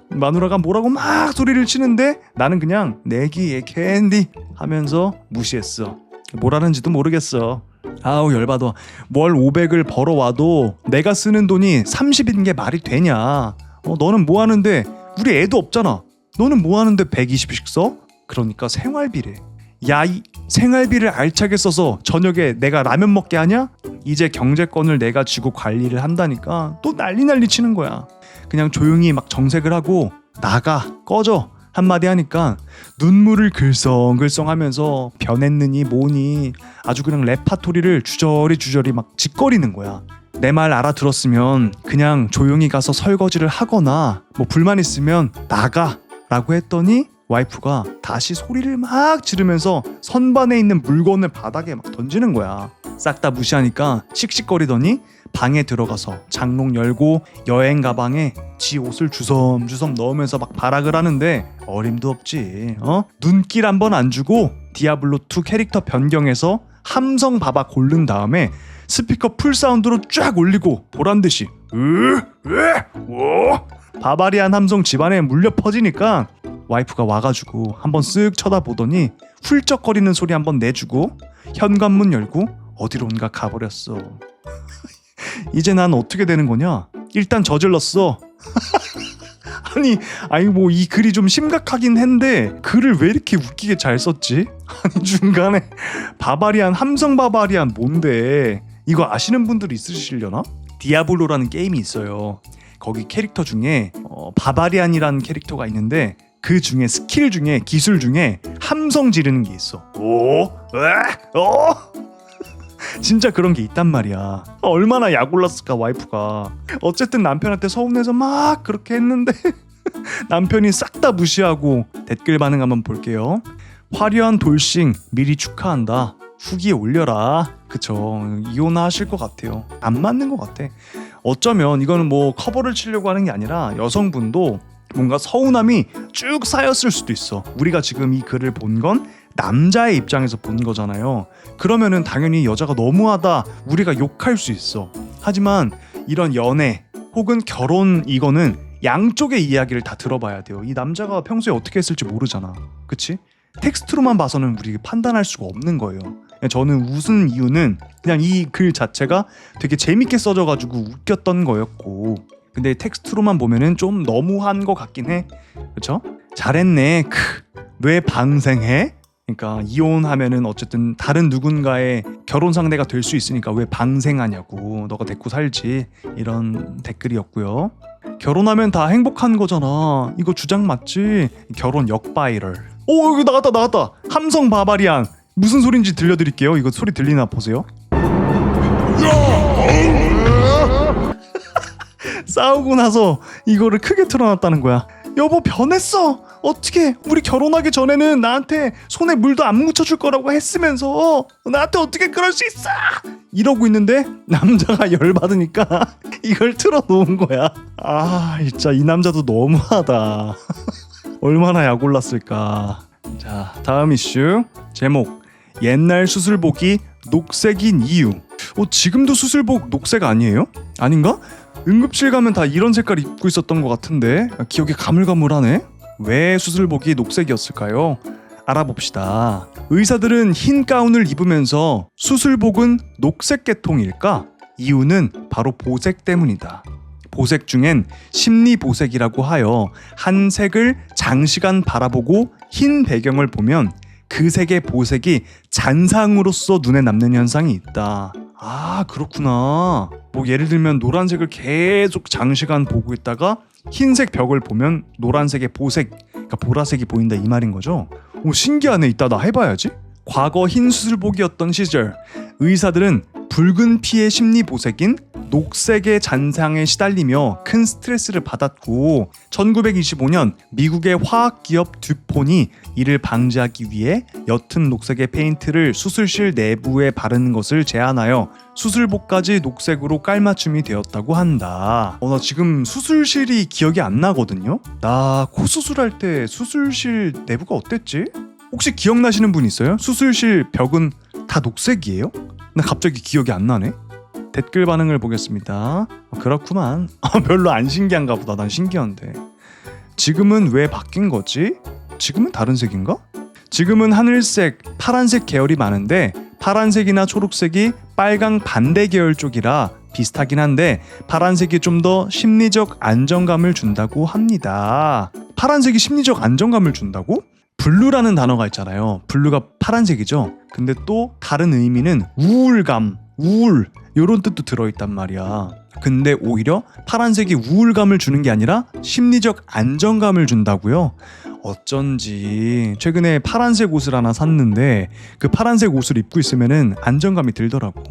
마누라가 뭐라고 막 소리를 치는데 나는 그냥 내기에 캔디 하면서 무시했어. 뭐라는지도 모르겠어. 아우 열받아. 월 500을 벌어와도 내가 쓰는 돈이 30인 게 말이 되냐. 너는 뭐 하는데 우리 애도 없잖아. 너는 뭐 하는데 120씩 써? 그러니까 생활비래. 야 이 생활비를 알차게 써서 저녁에 내가 라면 먹게 하냐? 이제 경제권을 내가 쥐고 관리를 한다니까 또 난리 치는 거야. 그냥 조용히 막 정색을 하고 나가 꺼져 한마디 하니까 눈물을 글썽글썽 하면서 변했느니 뭐니 아주 그냥 레파토리를 주저리 막 짓거리는 거야. 내 말 알아들었으면 그냥 조용히 가서 설거지를 하거나 뭐 불만 있으면 나가 라고 했더니 와이프가 다시 소리를 막 지르면서 선반에 있는 물건을 바닥에 막 던지는 거야. 싹 다 무시하니까 씩씩거리더니 방에 들어가서 장롱 열고 여행 가방에 지 옷을 주섬주섬 넣으면서 막 발악을 하는데 어림도 없지. 눈길 한번 안 주고 디아블로2 캐릭터 변경해서 함성 바바 고른 다음에 스피커 풀 사운드로 쫙 올리고 보란듯이 바바리안 함성 집안에 물려 퍼지니까 와이프가 와가지고 한번 쓱 쳐다보더니 훌쩍거리는 소리 한번 내주고 현관문 열고 어디론가 가버렸어. 이제 난 어떻게 되는 거냐? 일단 저질렀어. 아니 뭐 이 글이 좀 심각하긴 한데 글을 왜 이렇게 웃기게 잘 썼지? 아니 중간에 바바리안 함성 바바리안 뭔데? 이거 아시는 분들 있으시려나? 디아블로라는 게임이 있어요. 거기 캐릭터 중에 바바리안이라는 캐릭터가 있는데 그 중에 스킬 중에 기술 중에 함성 지르는 게 있어. 진짜 그런 게 있단 말이야. 얼마나 약올랐을까 와이프가. 어쨌든 남편한테 서운해서 막 그렇게 했는데 남편이 싹 다 무시하고 댓글 반응 한번 볼게요. 화려한 돌싱 미리 축하한다. 후기에 올려라. 그쵸, 이혼하실 것 같아요. 안 맞는 것 같아. 어쩌면 이거는 뭐 커버를 치려고 하는 게 아니라 여성분도 뭔가 서운함이 쭉 쌓였을 수도 있어. 우리가 지금 이 글을 본 건 남자의 입장에서 본 거잖아요. 그러면은 당연히 여자가 너무하다 우리가 욕할 수 있어. 하지만 이런 연애 혹은 결혼 이거는 양쪽의 이야기를 다 들어봐야 돼요. 이 남자가 평소에 어떻게 했을지 모르잖아. 그치? 텍스트로만 봐서는 우리 판단할 수가 없는 거예요. 저는 웃은 이유는 그냥 이 글 자체가 되게 재밌게 써져가지고 웃겼던 거였고, 근데 텍스트로만 보면은 좀 너무한 것 같긴 해. 그쵸? 잘했네. 왜 방생해? 그러니까 이혼하면은 어쨌든 다른 누군가의 결혼 상대가 될 수 있으니까 왜 방생하냐고, 너가 데리고 살지, 이런 댓글이었고요. 결혼하면 다 행복한 거잖아. 이거 주장 맞지? 결혼 역바이럴. 오, 여기 나갔다. 함성 바바리안. 무슨 소린지 들려드릴게요. 이거 소리 들리나 보세요. 싸우고 나서 이거를 크게 틀어놨다는 거야. 여보 변했어. 어떻게 우리 결혼하기 전에는 나한테 손에 물도 안 묻혀줄 거라고 했으면서 나한테 어떻게 그럴 수 있어? 이러고 있는데 남자가 열받으니까 이걸 틀어놓은 거야. 아 진짜 이 남자도 너무하다. 얼마나 약올랐을까. 자, 다음 이슈 제목, 옛날 수술복이 녹색인 이유. 지금도 수술복 녹색 아니에요? 아닌가? 응급실 가면 다 이런 색깔 입고 있었던 것 같은데 기억이 가물가물하네. 왜 수술복이 녹색이었을까요? 알아봅시다. 의사들은 흰 가운을 입으면서 수술복은 녹색 계통일까? 이유는 바로 보색 때문이다. 보색 중엔 심리보색이라고 하여 한 색을 장시간 바라보고 흰 배경을 보면 그 색의 보색이 잔상으로서 눈에 남는 현상이 있다. 아 그렇구나. 뭐 예를 들면 노란색을 계속 장시간 보고 있다가 흰색 벽을 보면 노란색의 보색, 그러니까 보라색이 보인다 이 말인 거죠. 오 신기하네. 이따 나 해봐야지. 과거 흰 수술복이었던 시절 의사들은 붉은 피의 심리 보색인 녹색의 잔상에 시달리며 큰 스트레스를 받았고 1925년 미국의 화학기업 듀폰이 이를 방지하기 위해 옅은 녹색의 페인트를 수술실 내부에 바르는 것을 제안하여 수술복까지 녹색으로 깔맞춤이 되었다고 한다. 나 지금 수술실이 기억이 안 나거든요. 나 코 수술할 때 수술실 내부가 어땠지? 혹시 기억나시는 분 있어요? 수술실 벽은 다 녹색이에요? 나 갑자기 기억이 안 나네. 댓글 반응을 보겠습니다. 그렇구만. 별로 안 신기한가 보다. 난 신기한데. 지금은 왜 바뀐 거지? 지금은 다른 색인가? 지금은 하늘색, 파란색 계열이 많은데 파란색이나 초록색이 빨강 반대 계열 쪽이라 비슷하긴 한데 파란색이 좀 더 심리적 안정감을 준다고 합니다. 파란색이 심리적 안정감을 준다고? 블루라는 단어가 있잖아요. 블루가 파란색이죠. 근데 또 다른 의미는 우울감, 우울 이런 뜻도 들어있단 말이야. 근데 오히려 파란색이 우울감을 주는 게 아니라 심리적 안정감을 준다고요? 어쩐지 최근에 파란색 옷을 하나 샀는데 그 파란색 옷을 입고 있으면은 안정감이 들더라고.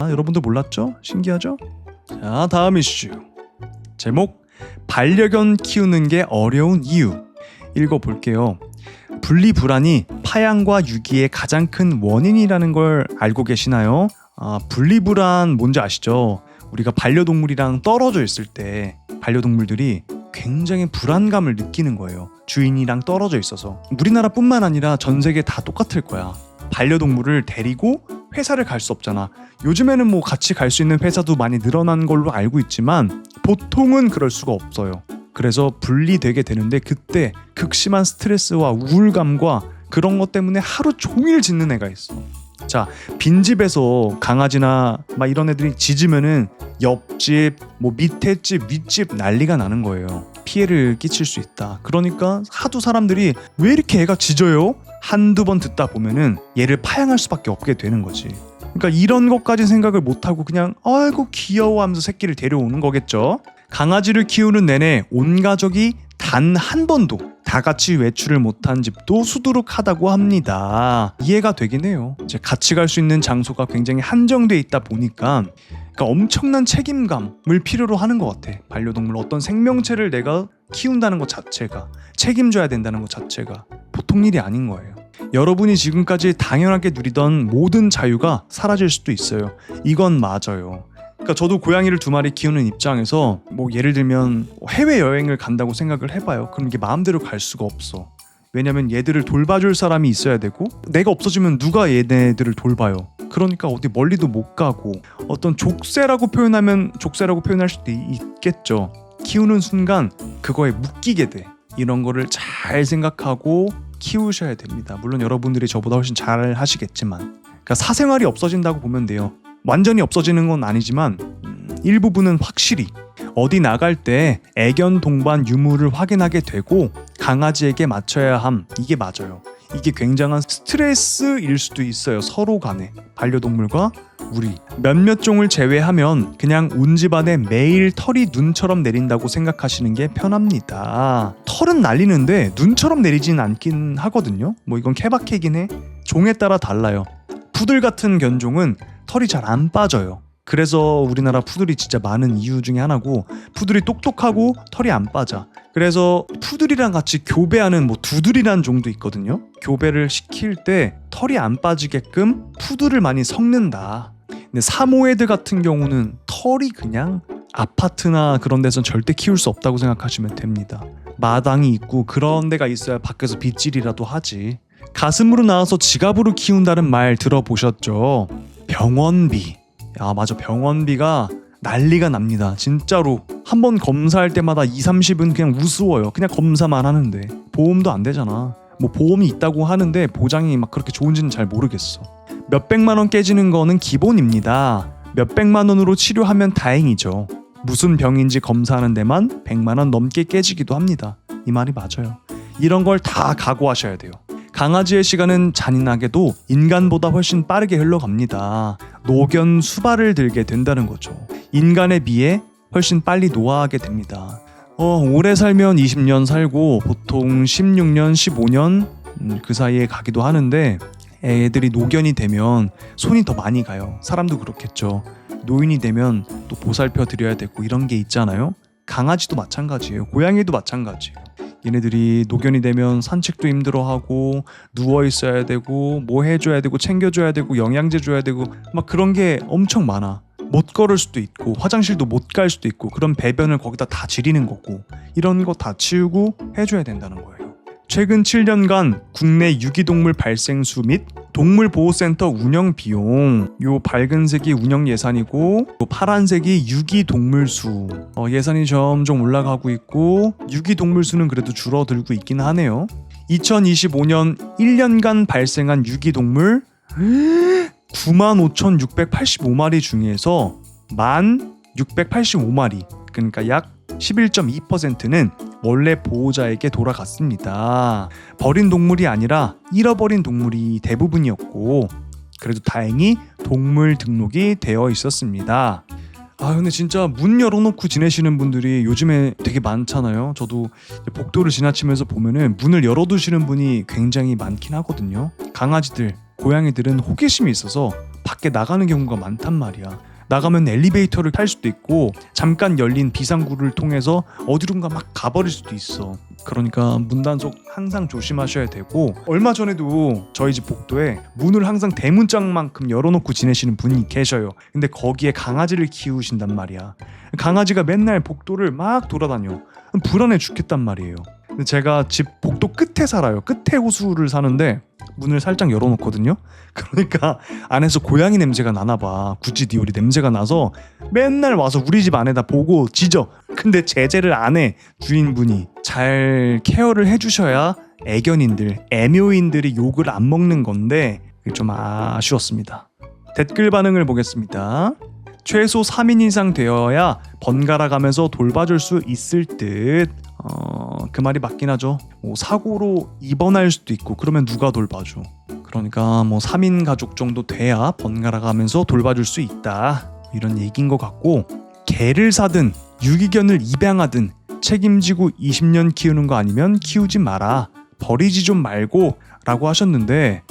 여러분도 몰랐죠? 신기하죠? 자, 다음 이슈. 제목 반려견 키우는 게 어려운 이유. 읽어볼게요. 분리불안이 파양과 유기의 가장 큰 원인이라는 걸 알고 계시나요? 분리불안 뭔지 아시죠? 우리가 반려동물이랑 떨어져 있을 때 반려동물들이 굉장히 불안감을 느끼는 거예요. 주인이랑 떨어져 있어서. 우리나라뿐만 아니라 전 세계 다 똑같을 거야. 반려동물을 데리고 회사를 갈 수 없잖아. 요즘에는 뭐 같이 갈 수 있는 회사도 많이 늘어난 걸로 알고 있지만 보통은 그럴 수가 없어요. 그래서 분리되게 되는데 그때 극심한 스트레스와 우울감과 그런 것 때문에 하루 종일 짖는 애가 있어. 자, 빈집에서 강아지나 막 이런 애들이 짖으면은 옆집, 뭐 밑에 집, 윗집 난리가 나는 거예요. 피해를 끼칠 수 있다. 그러니까 하도 사람들이 왜 이렇게 애가 짖어요? 한두 번 듣다 보면은 얘를 파양할 수밖에 없게 되는 거지. 그러니까 이런 것까지 생각을 못하고 그냥 아이고 귀여워 하면서 새끼를 데려오는 거겠죠. 강아지를 키우는 내내 온 가족이 단 한 번도 다 같이 외출을 못한 집도 수두룩하다고 합니다. 이해가 되긴 해요. 이제 같이 갈 수 있는 장소가 굉장히 한정돼 있다 보니까 그러니까 엄청난 책임감을 필요로 하는 것 같아. 반려동물 어떤 생명체를 내가 키운다는 것 자체가 책임져야 된다는 것 자체가 보통 일이 아닌 거예요. 여러분이 지금까지 당연하게 누리던 모든 자유가 사라질 수도 있어요. 이건 맞아요. 그러니까 저도 고양이를 2마리 키우는 입장에서 뭐 예를 들면 해외여행을 간다고 생각을 해봐요. 그럼 이게 마음대로 갈 수가 없어. 왜냐면 얘들을 돌봐줄 사람이 있어야 되고 내가 없어지면 누가 얘네들을 돌봐요. 그러니까 어디 멀리도 못 가고 어떤 족쇄라고 표현하면 족쇄라고 표현할 수도 있겠죠. 키우는 순간 그거에 묶이게 돼. 이런 거를 잘 생각하고 키우셔야 됩니다. 물론 여러분들이 저보다 훨씬 잘 하시겠지만 그러니까 사생활이 없어진다고 보면 돼요. 완전히 없어지는 건 아니지만 일부분은 확실히 어디 나갈 때 애견 동반 유무를 확인하게 되고 강아지에게 맞춰야 함. 이게 맞아요. 이게 굉장한 스트레스일 수도 있어요. 서로 간에 반려동물과 우리 몇몇 종을 제외하면 그냥 온 집안에 매일 털이 눈처럼 내린다고 생각하시는 게 편합니다. 털은 날리는데 눈처럼 내리진 않긴 하거든요. 뭐 이건 케바케긴 해. 종에 따라 달라요. 푸들 같은 견종은 털이 잘 안 빠져요. 그래서 우리나라 푸들이 진짜 많은 이유 중에 하나고 푸들이 똑똑하고 털이 안 빠져. 그래서 푸들이랑 같이 교배하는 뭐 두들이라는 종도 있거든요. 교배를 시킬 때 털이 안 빠지게끔 푸들을 많이 섞는다. 근데 사모예드 같은 경우는 털이 그냥 아파트나 그런 데선 절대 키울 수 없다고 생각하시면 됩니다. 마당이 있고 그런 데가 있어야 밖에서 빗질이라도 하지. 가슴으로 나와서 지갑으로 키운다는 말 들어보셨죠? 병원비. 맞아, 병원비가 난리가 납니다. 진짜로 한번 검사할 때마다 2-30은 그냥 우스워요. 그냥 검사만 하는데 보험도 안 되잖아. 뭐 보험이 있다고 하는데 보장이 막 그렇게 좋은지는 잘 모르겠어. 몇백만 원 깨지는 거는 기본입니다. 몇백만 원으로 치료하면 다행이죠. 무슨 병인지 검사하는 데만 100만 원 넘게 깨지기도 합니다. 이 말이 맞아요. 이런 걸 다 각오하셔야 돼요. 강아지의 시간은 잔인하게도 인간보다 훨씬 빠르게 흘러갑니다. 노견 수발을 들게 된다는 거죠. 인간에 비해 훨씬 빨리 노화하게 됩니다. 오래 살면 20년 살고 보통 16년, 15년 그 사이에 가기도 하는데 애들이 노견이 되면 손이 더 많이 가요. 사람도 그렇겠죠. 노인이 되면 또 보살펴 드려야 되고 이런 게 있잖아요. 강아지도 마찬가지예요. 고양이도 마찬가지예요. 얘네들이 노견이 되면 산책도 힘들어하고 누워 있어야 되고 뭐 해줘야 되고 챙겨줘야 되고 영양제 줘야 되고 막 그런 게 엄청 많아. 못 걸을 수도 있고 화장실도 못 갈 수도 있고 그런 배변을 거기다 다 지리는 거고 이런 거 다 치우고 해줘야 된다는 거예요. 최근 7년간 국내 유기동물 발생수 및 동물보호센터 운영 비용, 요 밝은색이 운영 예산이고 요 파란색이 유기동물 수 예산이 점점 올라가고 있고 유기동물 수는 그래도 줄어들고 있긴 하네요. 2025년 1년간 발생한 유기동물 95,685마리 중에서 1,685마리, 그러니까 약 11.2%는 원래 보호자에게 돌아갔습니다. 버린 동물이 아니라 잃어버린 동물이 대부분이었고 그래도 다행히 동물 등록이 되어 있었습니다. 근데 진짜 문 열어놓고 지내시는 분들이 요즘에 되게 많잖아요. 저도 복도를 지나치면서 보면은 문을 열어두시는 분이 굉장히 많긴 하거든요. 강아지들, 고양이들은 호기심이 있어서 밖에 나가는 경우가 많단 말이야. 나가면 엘리베이터를 탈 수도 있고 잠깐 열린 비상구를 통해서 어디론가 막 가버릴 수도 있어. 그러니까 문단속 항상 조심하셔야 되고 얼마 전에도 저희 집 복도에 문을 항상 대문짝만큼 열어놓고 지내시는 분이 계셔요. 근데 거기에 강아지를 키우신단 말이야. 강아지가 맨날 복도를 막 돌아다녀. 불안해 죽겠단 말이에요. 근데 제가 집 복도 끝에 살아요. 끝에 호수를 사는데 문을 살짝 열어놓거든요. 그러니까 안에서 고양이 냄새가 나나봐. 구찌디오리 냄새가 나서 맨날 와서 우리 집 안에다 보고 짖어. 근데 제재를 안 해. 주인분이 잘 케어를 해주셔야 애견인들, 애묘인들이 욕을 안 먹는 건데 좀 아쉬웠습니다. 댓글 반응을 보겠습니다. 최소 3인 이상 되어야 번갈아 가면서 돌봐줄 수 있을 듯. 그 말이 맞긴 하죠. 사고로 입원할 수도 있고 그러면 누가 돌봐줘. 그러니까 3인 가족 정도 돼야 번갈아 가면서 돌봐줄 수 있다, 이런 얘기인 것 같고, 개를 사든 유기견을 입양하든 책임지고 20년 키우는 거 아니면 키우지 마라, 버리지 좀 말고 라고 하셨는데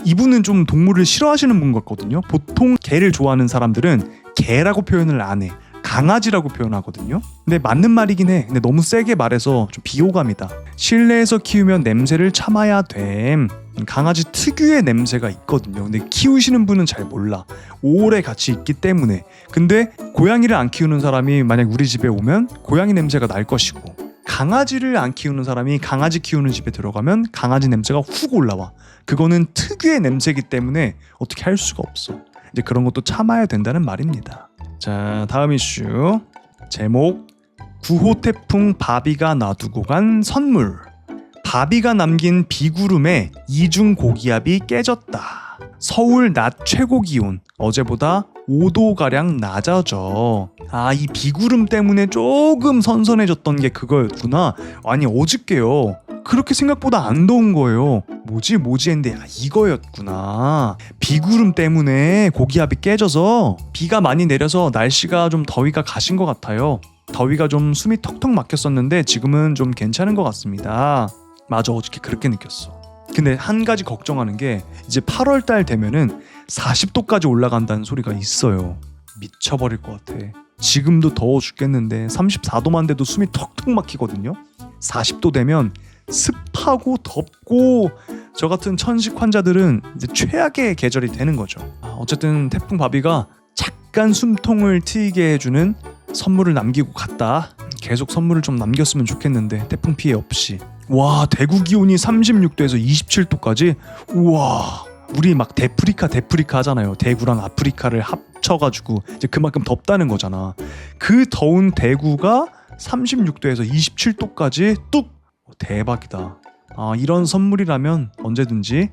이분은 좀 동물을 싫어하시는 분 같거든요. 보통 개를 좋아하는 사람들은 개라고 표현을 안 해. 강아지라고 표현하거든요. 근데 맞는 말이긴 해. 근데 너무 세게 말해서 좀 비호감이다. 실내에서 키우면 냄새를 참아야 됨. 강아지 특유의 냄새가 있거든요. 근데 키우시는 분은 잘 몰라. 오래 같이 있기 때문에. 근데 고양이를 안 키우는 사람이 만약 우리 집에 오면 고양이 냄새가 날 것이고, 강아지를 안 키우는 사람이 강아지 키우는 집에 들어가면 강아지 냄새가 훅 올라와. 그거는 특유의 냄새이기 때문에 어떻게 할 수가 없어. 이제 그런 것도 참아야 된다는 말입니다. 자, 다음 이슈. 제목: 9호 태풍 바비가 놔두고 간 선물. 바비가 남긴 비구름에 이중 고기압이 깨졌다. 서울 낮 최고 기온 어제보다 5도가량 낮아져. 이 비구름 때문에 조금 선선해졌던 게 그거였구나. 아니, 어저께요. 그렇게 생각보다 안 더운 거예요. 뭐지 했는데 이거였구나. 비구름 때문에 고기압이 깨져서 비가 많이 내려서 날씨가 좀 더위가 가신 것 같아요. 더위가 좀 숨이 턱턱 막혔었는데 지금은 좀 괜찮은 것 같습니다. 맞아, 어저께 그렇게 느꼈어. 근데 한 가지 걱정하는 게 이제 8월달 되면은 40도까지 올라간다는 소리가 있어요. 미쳐버릴 것 같아. 지금도 더워 죽겠는데 34도만 돼도 숨이 턱턱 막히거든요. 40도 되면 습하고 덥고 저 같은 천식 환자들은 이제 최악의 계절이 되는 거죠. 어쨌든 태풍 바비가 잠깐 숨통을 트이게 해주는 선물을 남기고 갔다. 계속 선물을 좀 남겼으면 좋겠는데 태풍 피해 없이. 와, 대구 기온이 36도에서 27도까지? 우와, 우리 막 데프리카 하잖아요. 대구랑 아프리카를 합쳐가지고 이제 그만큼 덥다는 거잖아. 그 더운 대구가 36도에서 27도까지 뚝! 대박이다. 이런 선물이라면 언제든지.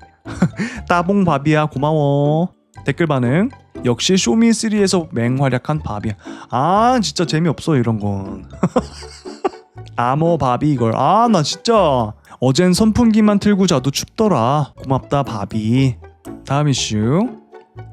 따봉 바비야, 고마워. 댓글 반응: 역시 쇼미3에서 맹활약한 바비야. 진짜 재미없어 이런 건. 아머 바비 이걸. 나 진짜 어젠 선풍기만 틀고 자도 춥더라. 고맙다 바비. 다음 이슈.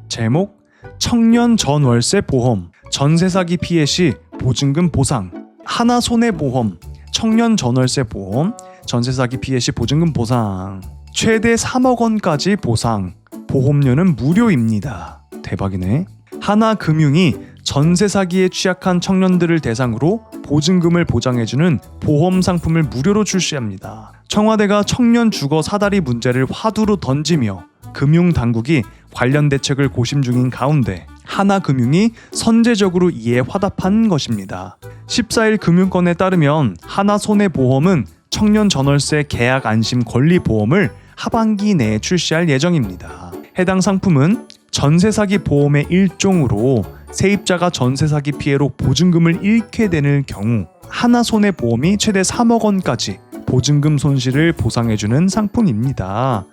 제목: 청년 전월세 보험. 전세 사기 피해 시 보증금 보상. 하나손해보험 청년 전월세 보험 전세 사기 피해 시 보증금 보상, 최대 3억 원까지 보상, 보험료는 무료입니다. 대박이네. 하나금융이 전세 사기에 취약한 청년들을 대상으로 보증금을 보장해주는 보험 상품을 무료로 출시합니다. 청와대가 청년 주거 사다리 문제를 화두로 던지며 금융당국이 관련 대책을 고심 중인 가운데 하나금융이 선제적으로 이에 화답한 것입니다. 14일 금융권에 따르면 하나손해보험은 청년 전월세 계약 안심 권리 보험을 하반기 내에 출시할 예정입니다. 해당 상품은 전세 사기 보험의 일종으로 세입자가 전세 사기 피해로 보증금을 잃게 되는 경우 하나손해보험이 최대 3억 원까지 보증금 손실을 보상해주는 상품입니다.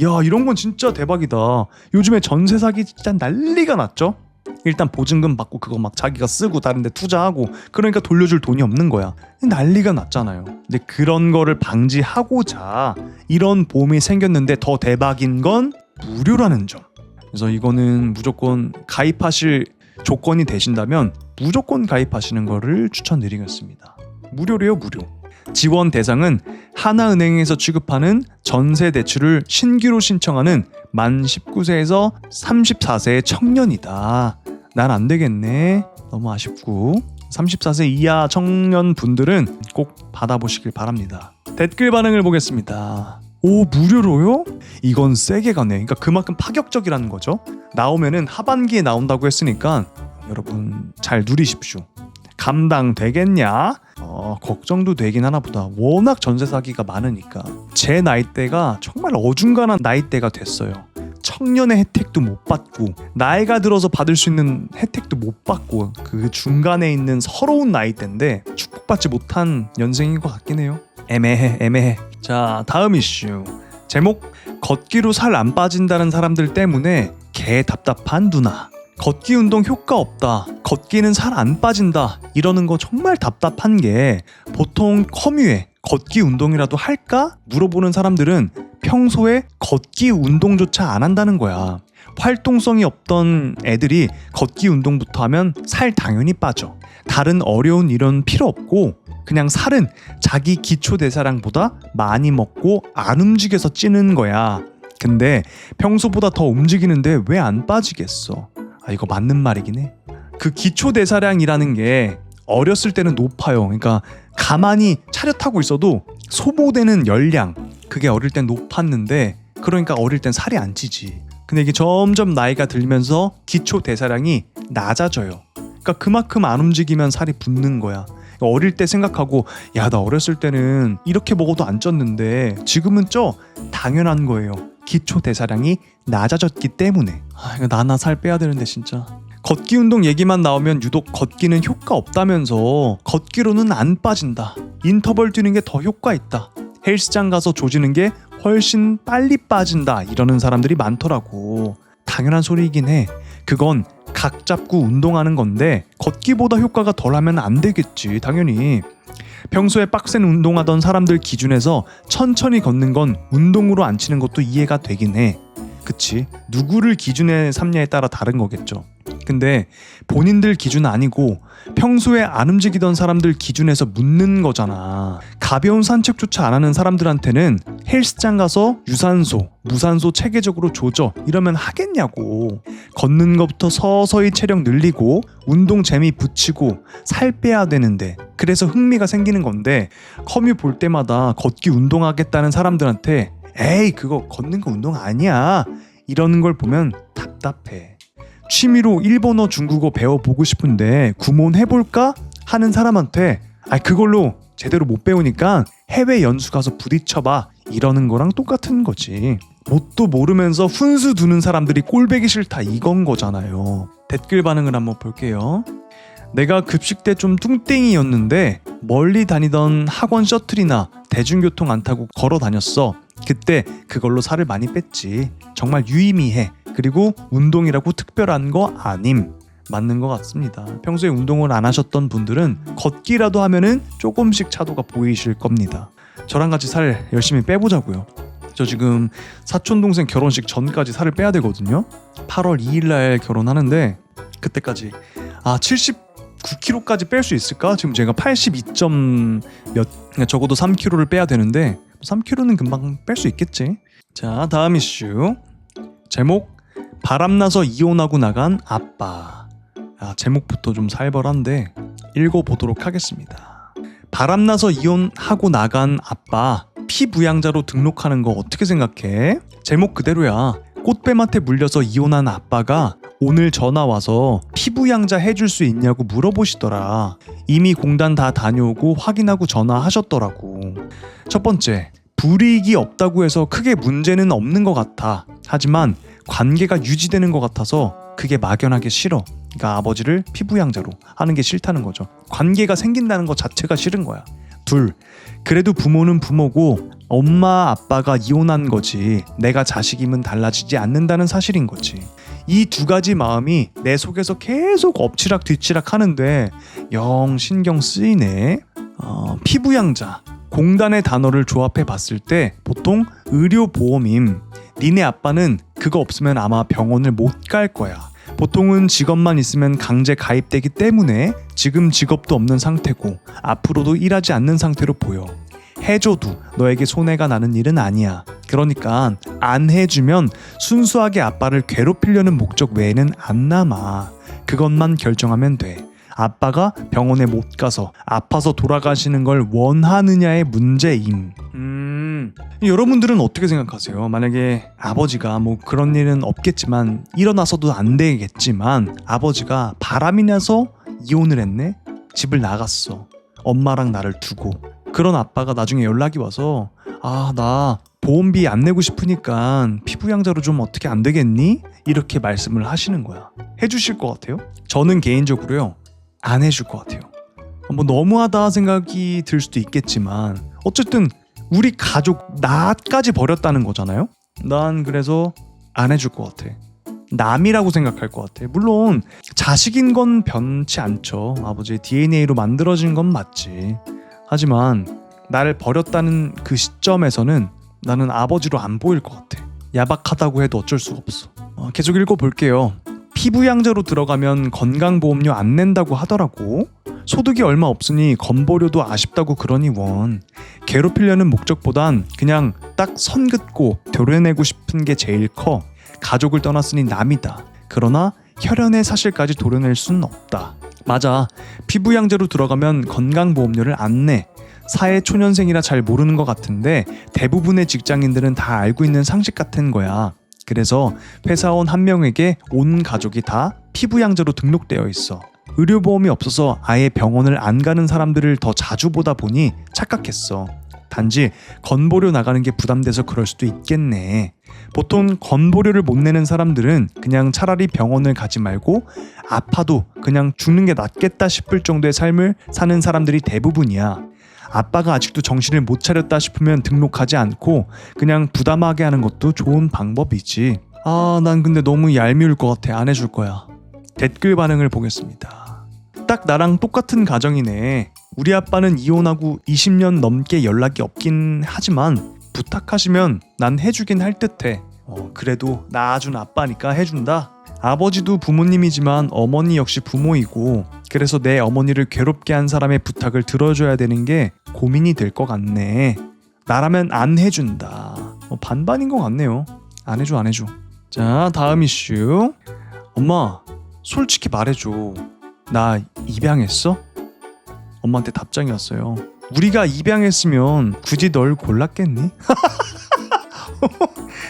야, 이런 건 진짜 대박이다. 요즘에 전세 사기 진짜 난리가 났죠? 일단 보증금 받고 그거 막 자기가 쓰고 다른 데 투자하고 그러니까 돌려줄 돈이 없는 거야. 난리가 났잖아요. 근데 그런 거를 방지하고자 이런 보험이 생겼는데 더 대박인 건 무료라는 점. 그래서 이거는 무조건 가입하실 조건이 되신다면 무조건 가입하시는 거를 추천드리겠습니다. 무료래요, 무료. 지원 대상은 하나은행에서 취급하는 전세 대출을 신규로 신청하는 만 19세에서 34세의 청년이다. 난 안 되겠네. 너무 아쉽고 34세 이하 청년분들은 꼭 받아보시길 바랍니다. 댓글 반응을 보겠습니다. 오, 무료로요? 이건 세게 가네. 그러니까 그만큼 파격적이라는 거죠. 나오면은 하반기에 나온다고 했으니까 여러분 잘 누리십시오. 감당되겠냐? 걱정도 되긴 하나 보다. 워낙 전세 사기가 많으니까. 제 나이대가 정말 어중간한 나이대가 됐어요. 청년의 혜택도 못 받고 나이가 들어서 받을 수 있는 혜택도 못 받고 그 중간에 있는 서러운 나이대인데 축복받지 못한 연생인 것 같긴 해요. 애매해. 자, 다음 이슈. 제목: 걷기로 살 안 빠진다는 사람들 때문에 개 답답한 누나. 걷기 운동 효과 없다, 걷기는 살 안 빠진다 이러는 거 정말 답답한 게, 보통 커뮤에 걷기 운동이라도 할까? 물어보는 사람들은 평소에 걷기 운동조차 안 한다는 거야. 활동성이 없던 애들이 걷기 운동부터 하면 살 당연히 빠져. 다른 어려운 일은 필요 없고 그냥 살은 자기 기초 대사량보다 많이 먹고 안 움직여서 찌는 거야. 근데 평소보다 더 움직이는데 왜 안 빠지겠어? 이거 맞는 말이긴 해. 그 기초 대사량이라는 게 어렸을 때는 높아요. 그러니까 가만히 차렷하고 있어도 소모되는 열량, 그게 어릴 땐 높았는데, 그러니까 어릴 땐 살이 안 찌지. 근데 이게 점점 나이가 들면서 기초 대사량이 낮아져요. 그러니까 그만큼 안 움직이면 살이 붙는 거야. 그러니까 어릴 때 생각하고 야, 나 어렸을 때는 이렇게 먹어도 안 쪘는데 지금은 쪄. 당연한 거예요. 기초 대사량이 낮아졌기 때문에. 이거 나나 살 빼야 되는데 진짜. 걷기 운동 얘기만 나오면 유독 걷기는 효과 없다면서 걷기로는 안 빠진다, 인터벌 뛰는 게 더 효과 있다, 헬스장 가서 조지는 게 훨씬 빨리 빠진다 이러는 사람들이 많더라고. 당연한 소리이긴 해. 그건 각 잡고 운동하는 건데 걷기보다 효과가 덜하면 안 되겠지, 당연히. 평소에 빡센 운동하던 사람들 기준에서 천천히 걷는 건 운동으로 안 치는 것도 이해가 되긴 해. 그치? 누구를 기준에 삼냐에 따라 다른 거겠죠. 근데 본인들 기준 아니고 평소에 안 움직이던 사람들 기준에서 묻는 거잖아. 가벼운 산책조차 안 하는 사람들한테는 헬스장 가서 유산소, 무산소 체계적으로 조져 이러면 하겠냐고. 걷는 것부터 서서히 체력 늘리고 운동 재미 붙이고 살 빼야 되는데, 그래서 흥미가 생기는 건데, 커뮤 볼 때마다 걷기 운동하겠다는 사람들한테 에이 그거 걷는 거 운동 아니야 이러는 걸 보면 답답해. 취미로 일본어, 중국어 배워보고 싶은데 구몬해볼까? 하는 사람한테 그걸로 제대로 못 배우니까 해외 연수 가서 부딪혀봐 이러는 거랑 똑같은 거지. 뭣도 모르면서 훈수 두는 사람들이 꼴배기 싫다 이건 거잖아요. 댓글 반응을 한번 볼게요. 내가 급식 때 좀 뚱땡이였는데 멀리 다니던 학원 셔틀이나 대중교통 안 타고 걸어 다녔어. 그때 그걸로 살을 많이 뺐지. 정말 유의미해. 그리고 운동이라고 특별한 거 아님. 맞는 것 같습니다. 평소에 운동을 안 하셨던 분들은 걷기라도 하면은 조금씩 차도가 보이실 겁니다. 저랑 같이 살 열심히 빼보자고요. 저 지금 사촌동생 결혼식 전까지 살을 빼야 되거든요. 8월 2일날 결혼하는데 그때까지 70 9kg까지 뺄 수 있을까? 지금 제가 82점 그러니까 적어도 3kg를 빼야 되는데 3kg는 금방 뺄 수 있겠지. 자, 다음 이슈. 제목 바람나서 이혼하고 나간 아빠. 제목부터 좀 살벌한데 읽어보도록 하겠습니다. 바람나서 이혼하고 나간 아빠 피부양자로 등록하는 거 어떻게 생각해? 제목 그대로야. 꽃뱀한테 물려서 이혼한 아빠가 오늘 전화 와서 피부양자 해줄 수 있냐고 물어보시더라. 이미 공단 다 다녀오고 확인하고 전화하셨더라고. 첫 번째, 불이익이 없다고 해서 크게 문제는 없는 것 같아. 하지만 관계가 유지되는 것 같아서 그게 막연하게 싫어. 그러니까 아버지를 피부양자로 하는 게 싫다는 거죠. 관계가 생긴다는 것 자체가 싫은 거야. 둘, 그래도 부모는 부모고 엄마 아빠가 이혼한 거지 내가 자식이면 달라지지 않는다는 사실인 거지. 이 두 가지 마음이 내 속에서 계속 엎치락 뒤치락 하는데 영 신경 쓰이네. 피부양자, 공단의 단어를 조합해 봤을 때 보통 의료보험임. 니네 아빠는 그거 없으면 아마 병원을 못 갈 거야. 보통은 직업만 있으면 강제 가입되기 때문에 지금 직업도 없는 상태고 앞으로도 일하지 않는 상태로 보여. 해줘도 너에게 손해가 나는 일은 아니야. 그러니까 안 해주면 순수하게 아빠를 괴롭히려는 목적 외에는 안 남아. 그것만 결정하면 돼. 아빠가 병원에 못 가서 아파서 돌아가시는 걸 원하느냐의 문제임. 여러분들은 어떻게 생각하세요? 만약에 아버지가 뭐 그런 일은 없겠지만 일어나서도 안 되겠지만 아버지가 바람이 나서 이혼을 했네? 집을 나갔어. 엄마랑 나를 두고. 그런 아빠가 나중에 연락이 와서 나 보험비 안 내고 싶으니까 피부양자로 좀 어떻게 안 되겠니? 이렇게 말씀을 하시는 거야. 해주실 것 같아요? 저는 개인적으로요, 안 해줄 것 같아요. 뭐 너무하다 생각이 들 수도 있겠지만 어쨌든 우리 가족 나까지 버렸다는 거잖아요. 난 그래서 안 해줄 것 같아. 남이라고 생각할 것 같아. 물론 자식인 건 변치 않죠. 아버지의 DNA로 만들어진 건 맞지. 하지만 나를 버렸다는 그 시점에서는 나는 아버지로 안 보일 것 같아. 야박하다고 해도 어쩔 수가 없어. 계속 읽어볼게요. 피부양자로 들어가면 건강보험료 안 낸다고 하더라고. 소득이 얼마 없으니 건보료도 아쉽다고 그러니 원. 괴롭히려는 목적보단 그냥 딱 선 긋고 도려내고 싶은 게 제일 커. 가족을 떠났으니 남이다. 그러나 혈연의 사실까지 도려낼 수는 없다. 맞아. 피부양자로 들어가면 건강보험료를 안 내. 사회초년생이라 잘 모르는 것 같은데 대부분의 직장인들은 다 알고 있는 상식 같은 거야. 그래서 회사원 한 명에게 온 가족이 다 피부양자로 등록되어 있어. 의료보험이 없어서 아예 병원을 안 가는 사람들을 더 자주 보다 보니 착각했어. 단지 건보료 나가는 게 부담돼서 그럴 수도 있겠네. 보통 건보료를 못 내는 사람들은 그냥 차라리 병원을 가지 말고 아파도 그냥 죽는 게 낫겠다 싶을 정도의 삶을 사는 사람들이 대부분이야. 아빠가 아직도 정신을 못 차렸다 싶으면 등록하지 않고 그냥 부담하게 하는 것도 좋은 방법이지. 난 근데 너무 얄미울 것 같아. 안 해줄 거야. 댓글 반응을 보겠습니다. 딱 나랑 똑같은 가정이네. 우리 아빠는 이혼하고 20년 넘게 연락이 없긴 하지만 부탁하시면 난 해주긴 할 듯해. 그래도 낳아준 아빠니까 해준다. 아버지도 부모님이지만 어머니 역시 부모이고 그래서 내 어머니를 괴롭게 한 사람의 부탁을 들어줘야 되는 게 고민이 될 것 같네. 나라면 안 해준다. 반반인 것 같네요. 안 해줘. 자, 다음 이슈. 엄마, 솔직히 말해줘. 나 입양했어? 엄마한테 답장이 왔어요. 우리가 입양했으면 굳이 널 골랐겠니?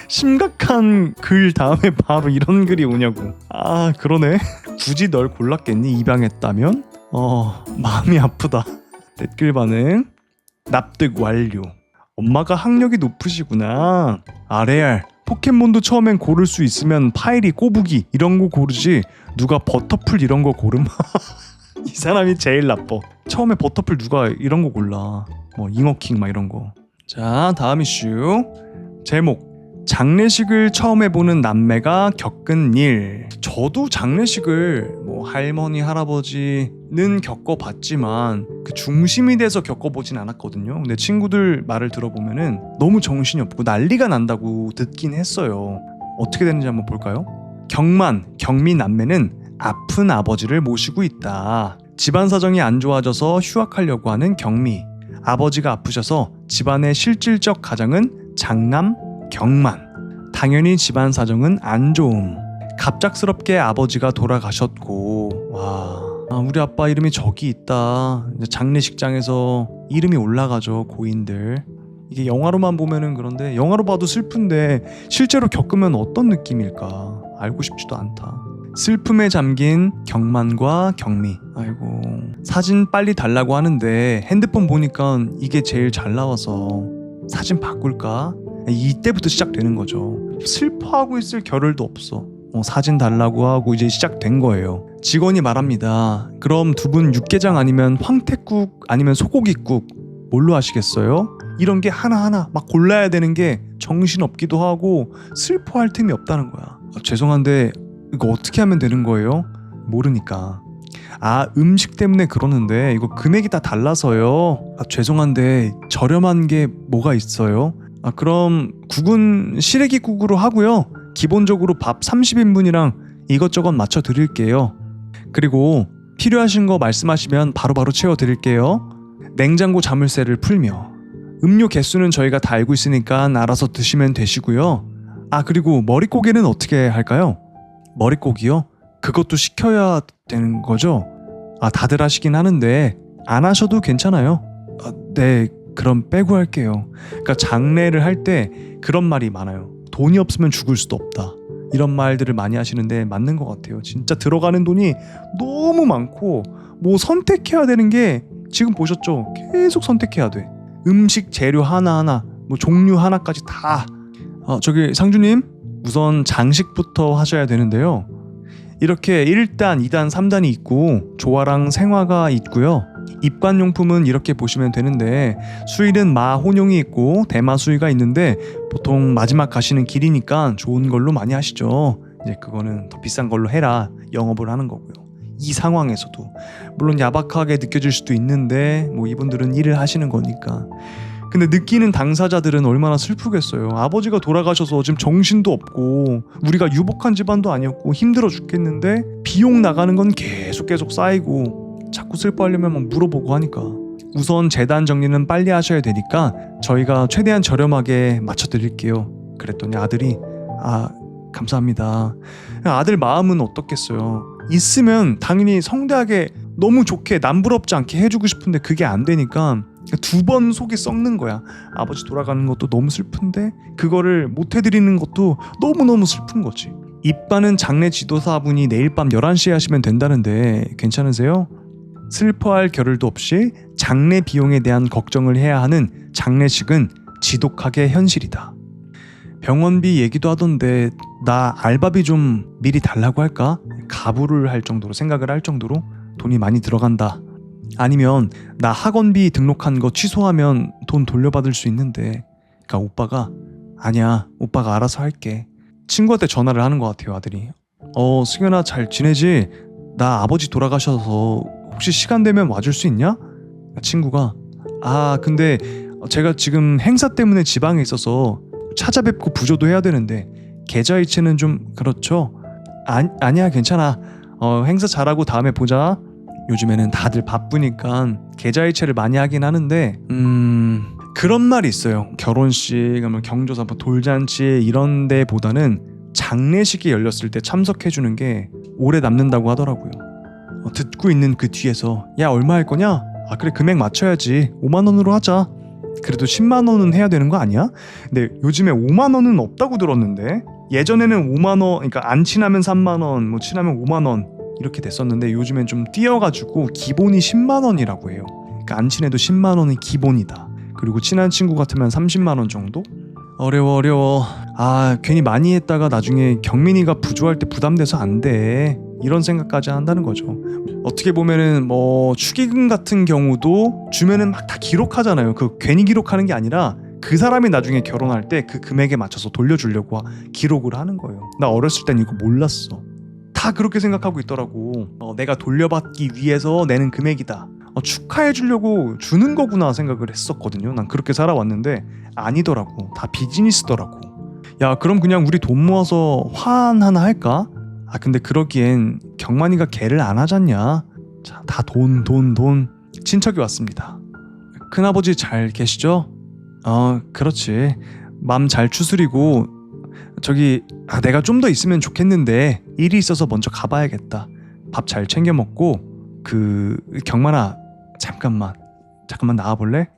심각한 글 다음에 바로 이런 글이 오냐고. 그러네. 굳이 널 골랐겠니? 입양했다면? 마음이 아프다. 댓글 반응. 납득 완료. 엄마가 학력이 높으시구나. 레알. 포켓몬도 처음엔 고를 수 있으면 파이리, 꼬부기 이런 거 고르지 누가 버터풀 이런 거 고름? 이 사람이 제일 나빠. 처음에 버터풀 누가 이런 거 골라. 뭐 잉어킹 막 이런 거. 자, 다음 이슈. 제목 장례식을 처음 해보는 남매가 겪은 일. 저도 장례식을 뭐 할머니 할아버지는 겪어봤지만 그 중심이 돼서 겪어보진 않았거든요. 근데 친구들 말을 들어보면은 너무 정신이 없고 난리가 난다고 듣긴 했어요. 어떻게 되는지 한번 볼까요? 경미 남매는 아픈 아버지를 모시고 있다. 집안 사정이 안 좋아져서 휴학하려고 하는 경미. 아버지가 아프셔서 집안의 실질적 가장은 장남 경만. 당연히 집안 사정은 안 좋음. 갑작스럽게 아버지가 돌아가셨고, 우리 아빠 이름이 저기 있다. 이제 장례식장에서 이름이 올라가죠, 고인들. 이게 영화로만 보면은 그런데, 영화로 봐도 슬픈데 실제로 겪으면 어떤 느낌일까 알고 싶지도 않다. 슬픔에 잠긴 경만과 경미. 아이고, 사진 빨리 달라고 하는데 핸드폰 보니까 이게 제일 잘 나와서 사진 바꿀까? 이때부터 시작되는 거죠. 슬퍼하고 있을 겨를도 없어. 사진 달라고 하고 이제 시작된 거예요. 직원이 말합니다. 그럼 두 분 육개장 아니면 황태국 아니면 소고기국 뭘로 하시겠어요? 이런 게 하나하나 막 골라야 되는 게 정신없기도 하고 슬퍼할 틈이 없다는 거야. 죄송한데 이거 어떻게 하면 되는 거예요? 모르니까. 음식 때문에 그러는데 이거 금액이 다 달라서요. 죄송한데 저렴한 게 뭐가 있어요? 그럼 국은 시래기국으로 하고요. 기본적으로 밥 30인분이랑 이것저것 맞춰 드릴게요. 그리고 필요하신 거 말씀하시면 바로바로 채워 드릴게요. 냉장고 자물쇠를 풀며. 음료 개수는 저희가 다 알고 있으니까 알아서 드시면 되시고요. 그리고 머릿고기는 어떻게 할까요? 머릿고기요? 그것도 시켜야 되는 거죠? 다들 하시긴 하는데 안 하셔도 괜찮아요. 네, 그럼 빼고 할게요. 그러니까 장례를 할 때 그런 말이 많아요. 돈이 없으면 죽을 수도 없다. 이런 말들을 많이 하시는데 맞는 것 같아요. 진짜 들어가는 돈이 너무 많고 뭐 선택해야 되는 게 지금 보셨죠? 계속 선택해야 돼. 음식 재료 하나하나 뭐 종류 하나까지 다. 저기 상주님, 우선 장식부터 하셔야 되는데요. 이렇게 1단, 2단, 3단이 있고 조화랑 생화가 있고요. 입관용품은 이렇게 보시면 되는데 수일은 마 혼용이 있고 대마 수위가 있는데 보통 마지막 가시는 길이니까 좋은 걸로 많이 하시죠. 이제 그거는 더 비싼 걸로 해라 영업을 하는 거고요. 이 상황에서도 물론 야박하게 느껴질 수도 있는데 뭐 이분들은 일을 하시는 거니까. 근데 느끼는 당사자들은 얼마나 슬프겠어요. 아버지가 돌아가셔서 지금 정신도 없고 우리가 유복한 집안도 아니었고 힘들어 죽겠는데 비용 나가는 건 계속 쌓이고 자꾸 슬퍼하려면 막 물어보고 하니까 우선 재단 정리는 빨리 하셔야 되니까 저희가 최대한 저렴하게 맞춰드릴게요. 그랬더니 아들이 감사합니다. 아들 마음은 어떻겠어요. 있으면 당연히 성대하게 너무 좋게 남부럽지 않게 해주고 싶은데 그게 안 되니까 두 번 속이 썩는 거야. 아버지 돌아가는 것도 너무 슬픈데 그거를 못 해드리는 것도 너무너무 슬픈 거지. 입반은 장례 지도사분이 내일 밤 11시에 하시면 된다는데 괜찮으세요? 슬퍼할 겨를도 없이 장례 비용에 대한 걱정을 해야 하는 장례식은 지독하게 현실이다. 병원비 얘기도 하던데 나 알바비 좀 미리 달라고 할까? 가부를 할 정도로 생각을 할 정도로 돈이 많이 들어간다. 아니면 나 학원비 등록한 거 취소하면 돈 돌려받을 수 있는데. 그러니까 오빠가 아니야, 오빠가 알아서 할게. 친구한테 전화를 하는 것 같아요. 아들이 승현아 잘 지내지? 나 아버지 돌아가셔서 혹시 시간 되면 와줄 수 있냐? 친구가 근데 제가 지금 행사 때문에 지방에 있어서 찾아뵙고 부조도 해야 되는데 계좌이체는 좀 그렇죠? 아니야 괜찮아. 행사 잘하고 다음에 보자. 요즘에는 다들 바쁘니까 계좌이체를 많이 하긴 하는데 그런 말이 있어요. 결혼식, 경조사, 돌잔치 이런 데보다는 장례식이 열렸을 때 참석해주는 게 오래 남는다고 하더라고요. 듣고 있는 그 뒤에서 야 얼마 할 거냐? 그래 금액 맞춰야지. 5만 원으로 하자. 그래도 10만 원은 해야 되는 거 아니야? 근데 요즘에 5만 원은 없다고 들었는데 예전에는 5만 원, 그러니까 안 친하면 3만 원, 뭐 친하면 5만 원 이렇게 됐었는데 요즘엔 좀 뛰어가지고 기본이 10만 원이라고 해요. 그러니까 안 친해도 10만 원이 기본이다. 그리고 친한 친구 같으면 30만 원 정도? 어려워. 괜히 많이 했다가 나중에 경민이가 부조할 때 부담돼서 안 돼. 이런 생각까지 한다는 거죠. 어떻게 보면은 뭐 축의금 같은 경우도 주면은 막 다 기록하잖아요. 그 괜히 기록하는 게 아니라 그 사람이 나중에 결혼할 때 그 금액에 맞춰서 돌려주려고 기록을 하는 거예요. 나 어렸을 땐 이거 몰랐어. 다 그렇게 생각하고 있더라고. 내가 돌려받기 위해서 내는 금액이다. 축하해 주려고 주는 거구나 생각을 했었거든요. 난 그렇게 살아왔는데 아니더라고. 다 비즈니스더라고. 야 그럼 그냥 우리 돈 모아서 화환 하나 할까? 근데 그러기엔 경만이가 개를 안 하잖냐. 자, 다 돈. 친척이 왔습니다. 큰아버지 잘 계시죠? 그렇지. 맘 잘 추스리고 저기 내가 좀 더 있으면 좋겠는데 일이 있어서 먼저 가봐야겠다. 밥 잘 챙겨 먹고 경만아 잠깐만 나와볼래?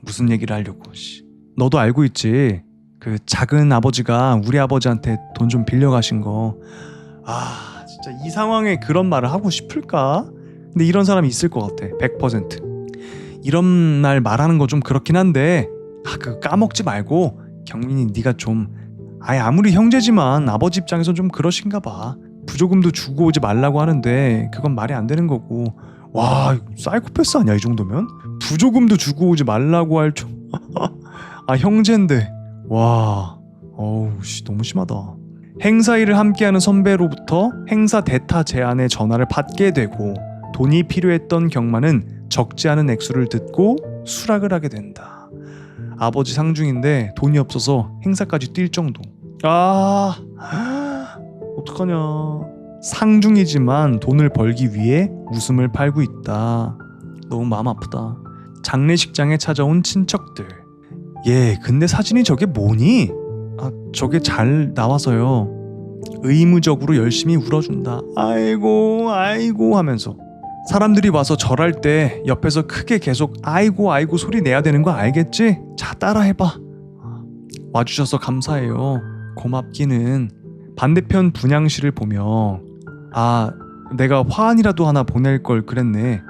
무슨 얘기를 하려고. 너도 알고 있지? 그 작은 아버지가 우리 아버지한테 돈 좀 빌려가신 거. 진짜 이 상황에 그런 말을 하고 싶을까? 근데 이런 사람이 있을 것 같아. 100%. 이런 말 말하는 거 좀 그렇긴 한데 그거 까먹지 말고 경민이 네가 좀 아무리 형제지만 아버지 입장에서 좀 그러신가 봐. 부조금도 주고 오지 말라고 하는데 그건 말이 안 되는 거고. 와, 사이코패스 아니야 이 정도면? 부조금도 주고 오지 말라고 할 형제인데. 와, 너무 심하다. 행사 일을 함께하는 선배로부터 행사 대타 제안의 전화를 받게 되고 돈이 필요했던 경마는 적지 않은 액수를 듣고 수락을 하게 된다. 아버지 상중인데 돈이 없어서 행사까지 뛸 정도. 어떡하냐. 상중이지만 돈을 벌기 위해 웃음을 팔고 있다. 너무 마음 아프다. 장례식장에 찾아온 친척들. 근데 사진이 저게 뭐니? 저게 잘 나와서요. 의무적으로 열심히 울어준다. 아이고 하면서. 사람들이 와서 절할 때 옆에서 크게 계속 아이고 소리 내야 되는 거 알겠지? 자, 따라해봐. 와주셔서 감사해요. 고맙기는. 반대편 분향실을 보며 내가 화환이라도 하나 보낼 걸 그랬네.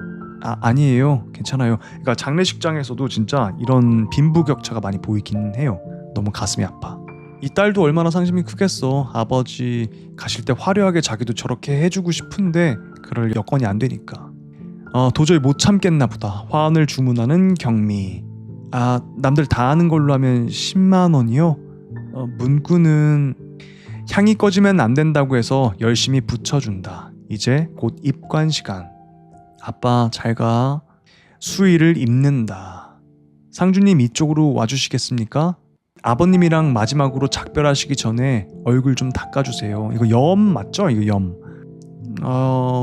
아니에요. 괜찮아요. 그러니까 장례식장에서도 진짜 이런 빈부격차가 많이 보이긴 해요. 너무 가슴이 아파. 이 딸도 얼마나 상심이 크겠어. 아버지 가실 때 화려하게 자기도 저렇게 해주고 싶은데 그럴 여건이 안 되니까. 도저히 못 참겠나 보다. 화환을 주문하는 경미. 남들 다 아는 걸로 하면 10만 원이요? 문구는 향이 꺼지면 안 된다고 해서 열심히 붙여준다. 이제 곧 입관 시간. 아빠 잘 가. 수의를 입는다. 상주님 이쪽으로 와주시겠습니까? 아버님이랑 마지막으로 작별하시기 전에 얼굴 좀 닦아주세요. 이거 염 맞죠? 이거 염.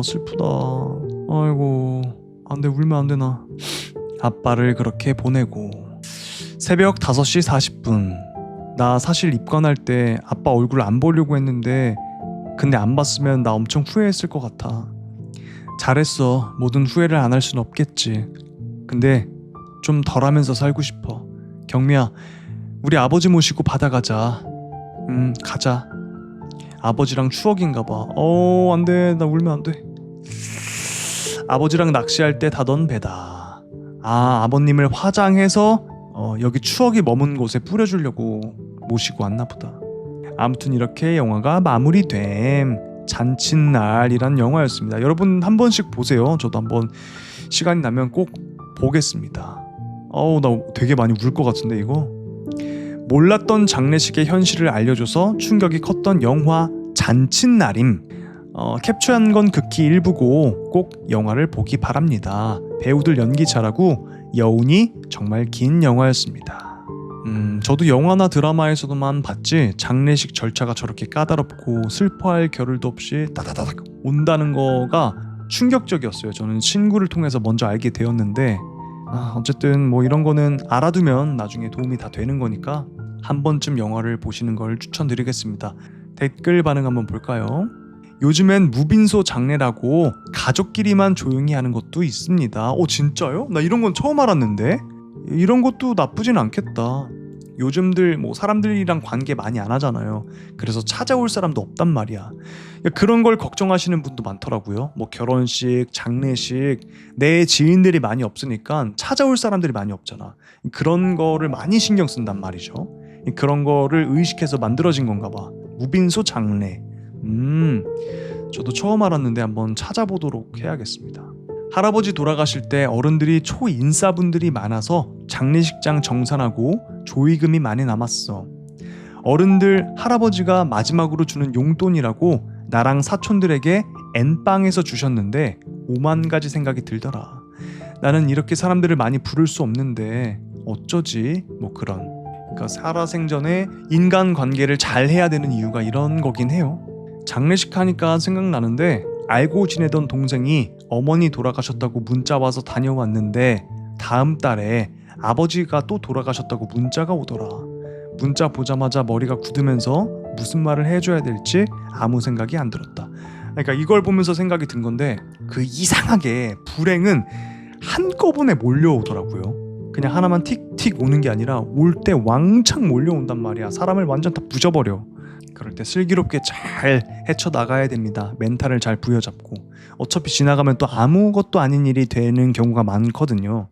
슬프다. 아이고, 안돼, 울면 안 되나. 아빠를 그렇게 보내고 새벽 5시 40분. 나 사실 입관할 때 아빠 얼굴 안 보려고 했는데 근데 안 봤으면 나 엄청 후회했을 것 같아. 잘했어. 뭐든 후회를 안 할 순 없겠지. 근데 좀 덜하면서 살고 싶어. 경미야, 우리 아버지 모시고 바다 가자. 가자. 아버지랑 추억인가 봐. 안돼, 나 울면 안 돼. 아버지랑 낚시할 때 타던 배다. 아버님을 화장해서 여기 추억이 머문 곳에 뿌려주려고 모시고 왔나 보다. 아무튼 이렇게 영화가 마무리됨. 잔칫날이란 영화였습니다. 여러분 한 번씩 보세요. 저도 한번 시간이 나면 꼭 보겠습니다. 나 되게 많이 울 것 같은데 이거. 몰랐던 장례식의 현실을 알려줘서 충격이 컸던 영화 잔칫날임. 캡처한 건 극히 일부고 꼭 영화를 보기 바랍니다. 배우들 연기 잘하고 여운이 정말 긴 영화였습니다. 저도 영화나 드라마에서도만 봤지 장례식 절차가 저렇게 까다롭고 슬퍼할 겨를도 없이 따다다닥 온다는 거가 충격적이었어요. 저는 친구를 통해서 먼저 알게 되었는데 어쨌든 뭐 이런 거는 알아두면 나중에 도움이 다 되는 거니까 한 번쯤 영화를 보시는 걸 추천드리겠습니다. 댓글 반응 한번 볼까요? 요즘엔 무빈소 장례라고 가족끼리만 조용히 하는 것도 있습니다. 진짜요? 나 이런 건 처음 알았는데. 이런 것도 나쁘진 않겠다. 요즘들 뭐 사람들이랑 관계 많이 안 하잖아요. 그래서 찾아올 사람도 없단 말이야. 그런 걸 걱정하시는 분도 많더라고요. 뭐 결혼식, 장례식, 내 지인들이 많이 없으니까 찾아올 사람들이 많이 없잖아. 그런 거를 많이 신경 쓴단 말이죠. 그런 거를 의식해서 만들어진 건가 봐. 무빈소 장례. 저도 처음 알았는데 한번 찾아보도록 해야겠습니다. 할아버지 돌아가실 때 어른들이 초인사분들이 많아서 장례식장 정산하고 조의금이 많이 남았어. 어른들 할아버지가 마지막으로 주는 용돈이라고 나랑 사촌들에게 N빵에서 주셨는데 5만 가지 생각이 들더라. 나는 이렇게 사람들을 많이 부를 수 없는데 어쩌지? 뭐 그런. 그러니까 살아생전에 인간관계를 잘 해야 되는 이유가 이런 거긴 해요. 장례식 하니까 생각나는데 알고 지내던 동생이 어머니 돌아가셨다고 문자 와서 다녀왔는데 다음 달에 아버지가 또 돌아가셨다고 문자가 오더라. 문자 보자마자 머리가 굳으면서 무슨 말을 해줘야 될지 아무 생각이 안 들었다. 그러니까 이걸 보면서 생각이 든 건데, 그 이상하게 불행은 한꺼번에 몰려오더라고요. 그냥 하나만 틱틱 오는 게 아니라 올 때 왕창 몰려온단 말이야. 사람을 완전 다 부셔버려. 그럴 때 슬기롭게 잘 헤쳐나가야 됩니다. 멘탈을 잘 부여잡고. 어차피 지나가면 또 아무것도 아닌 일이 되는 경우가 많거든요.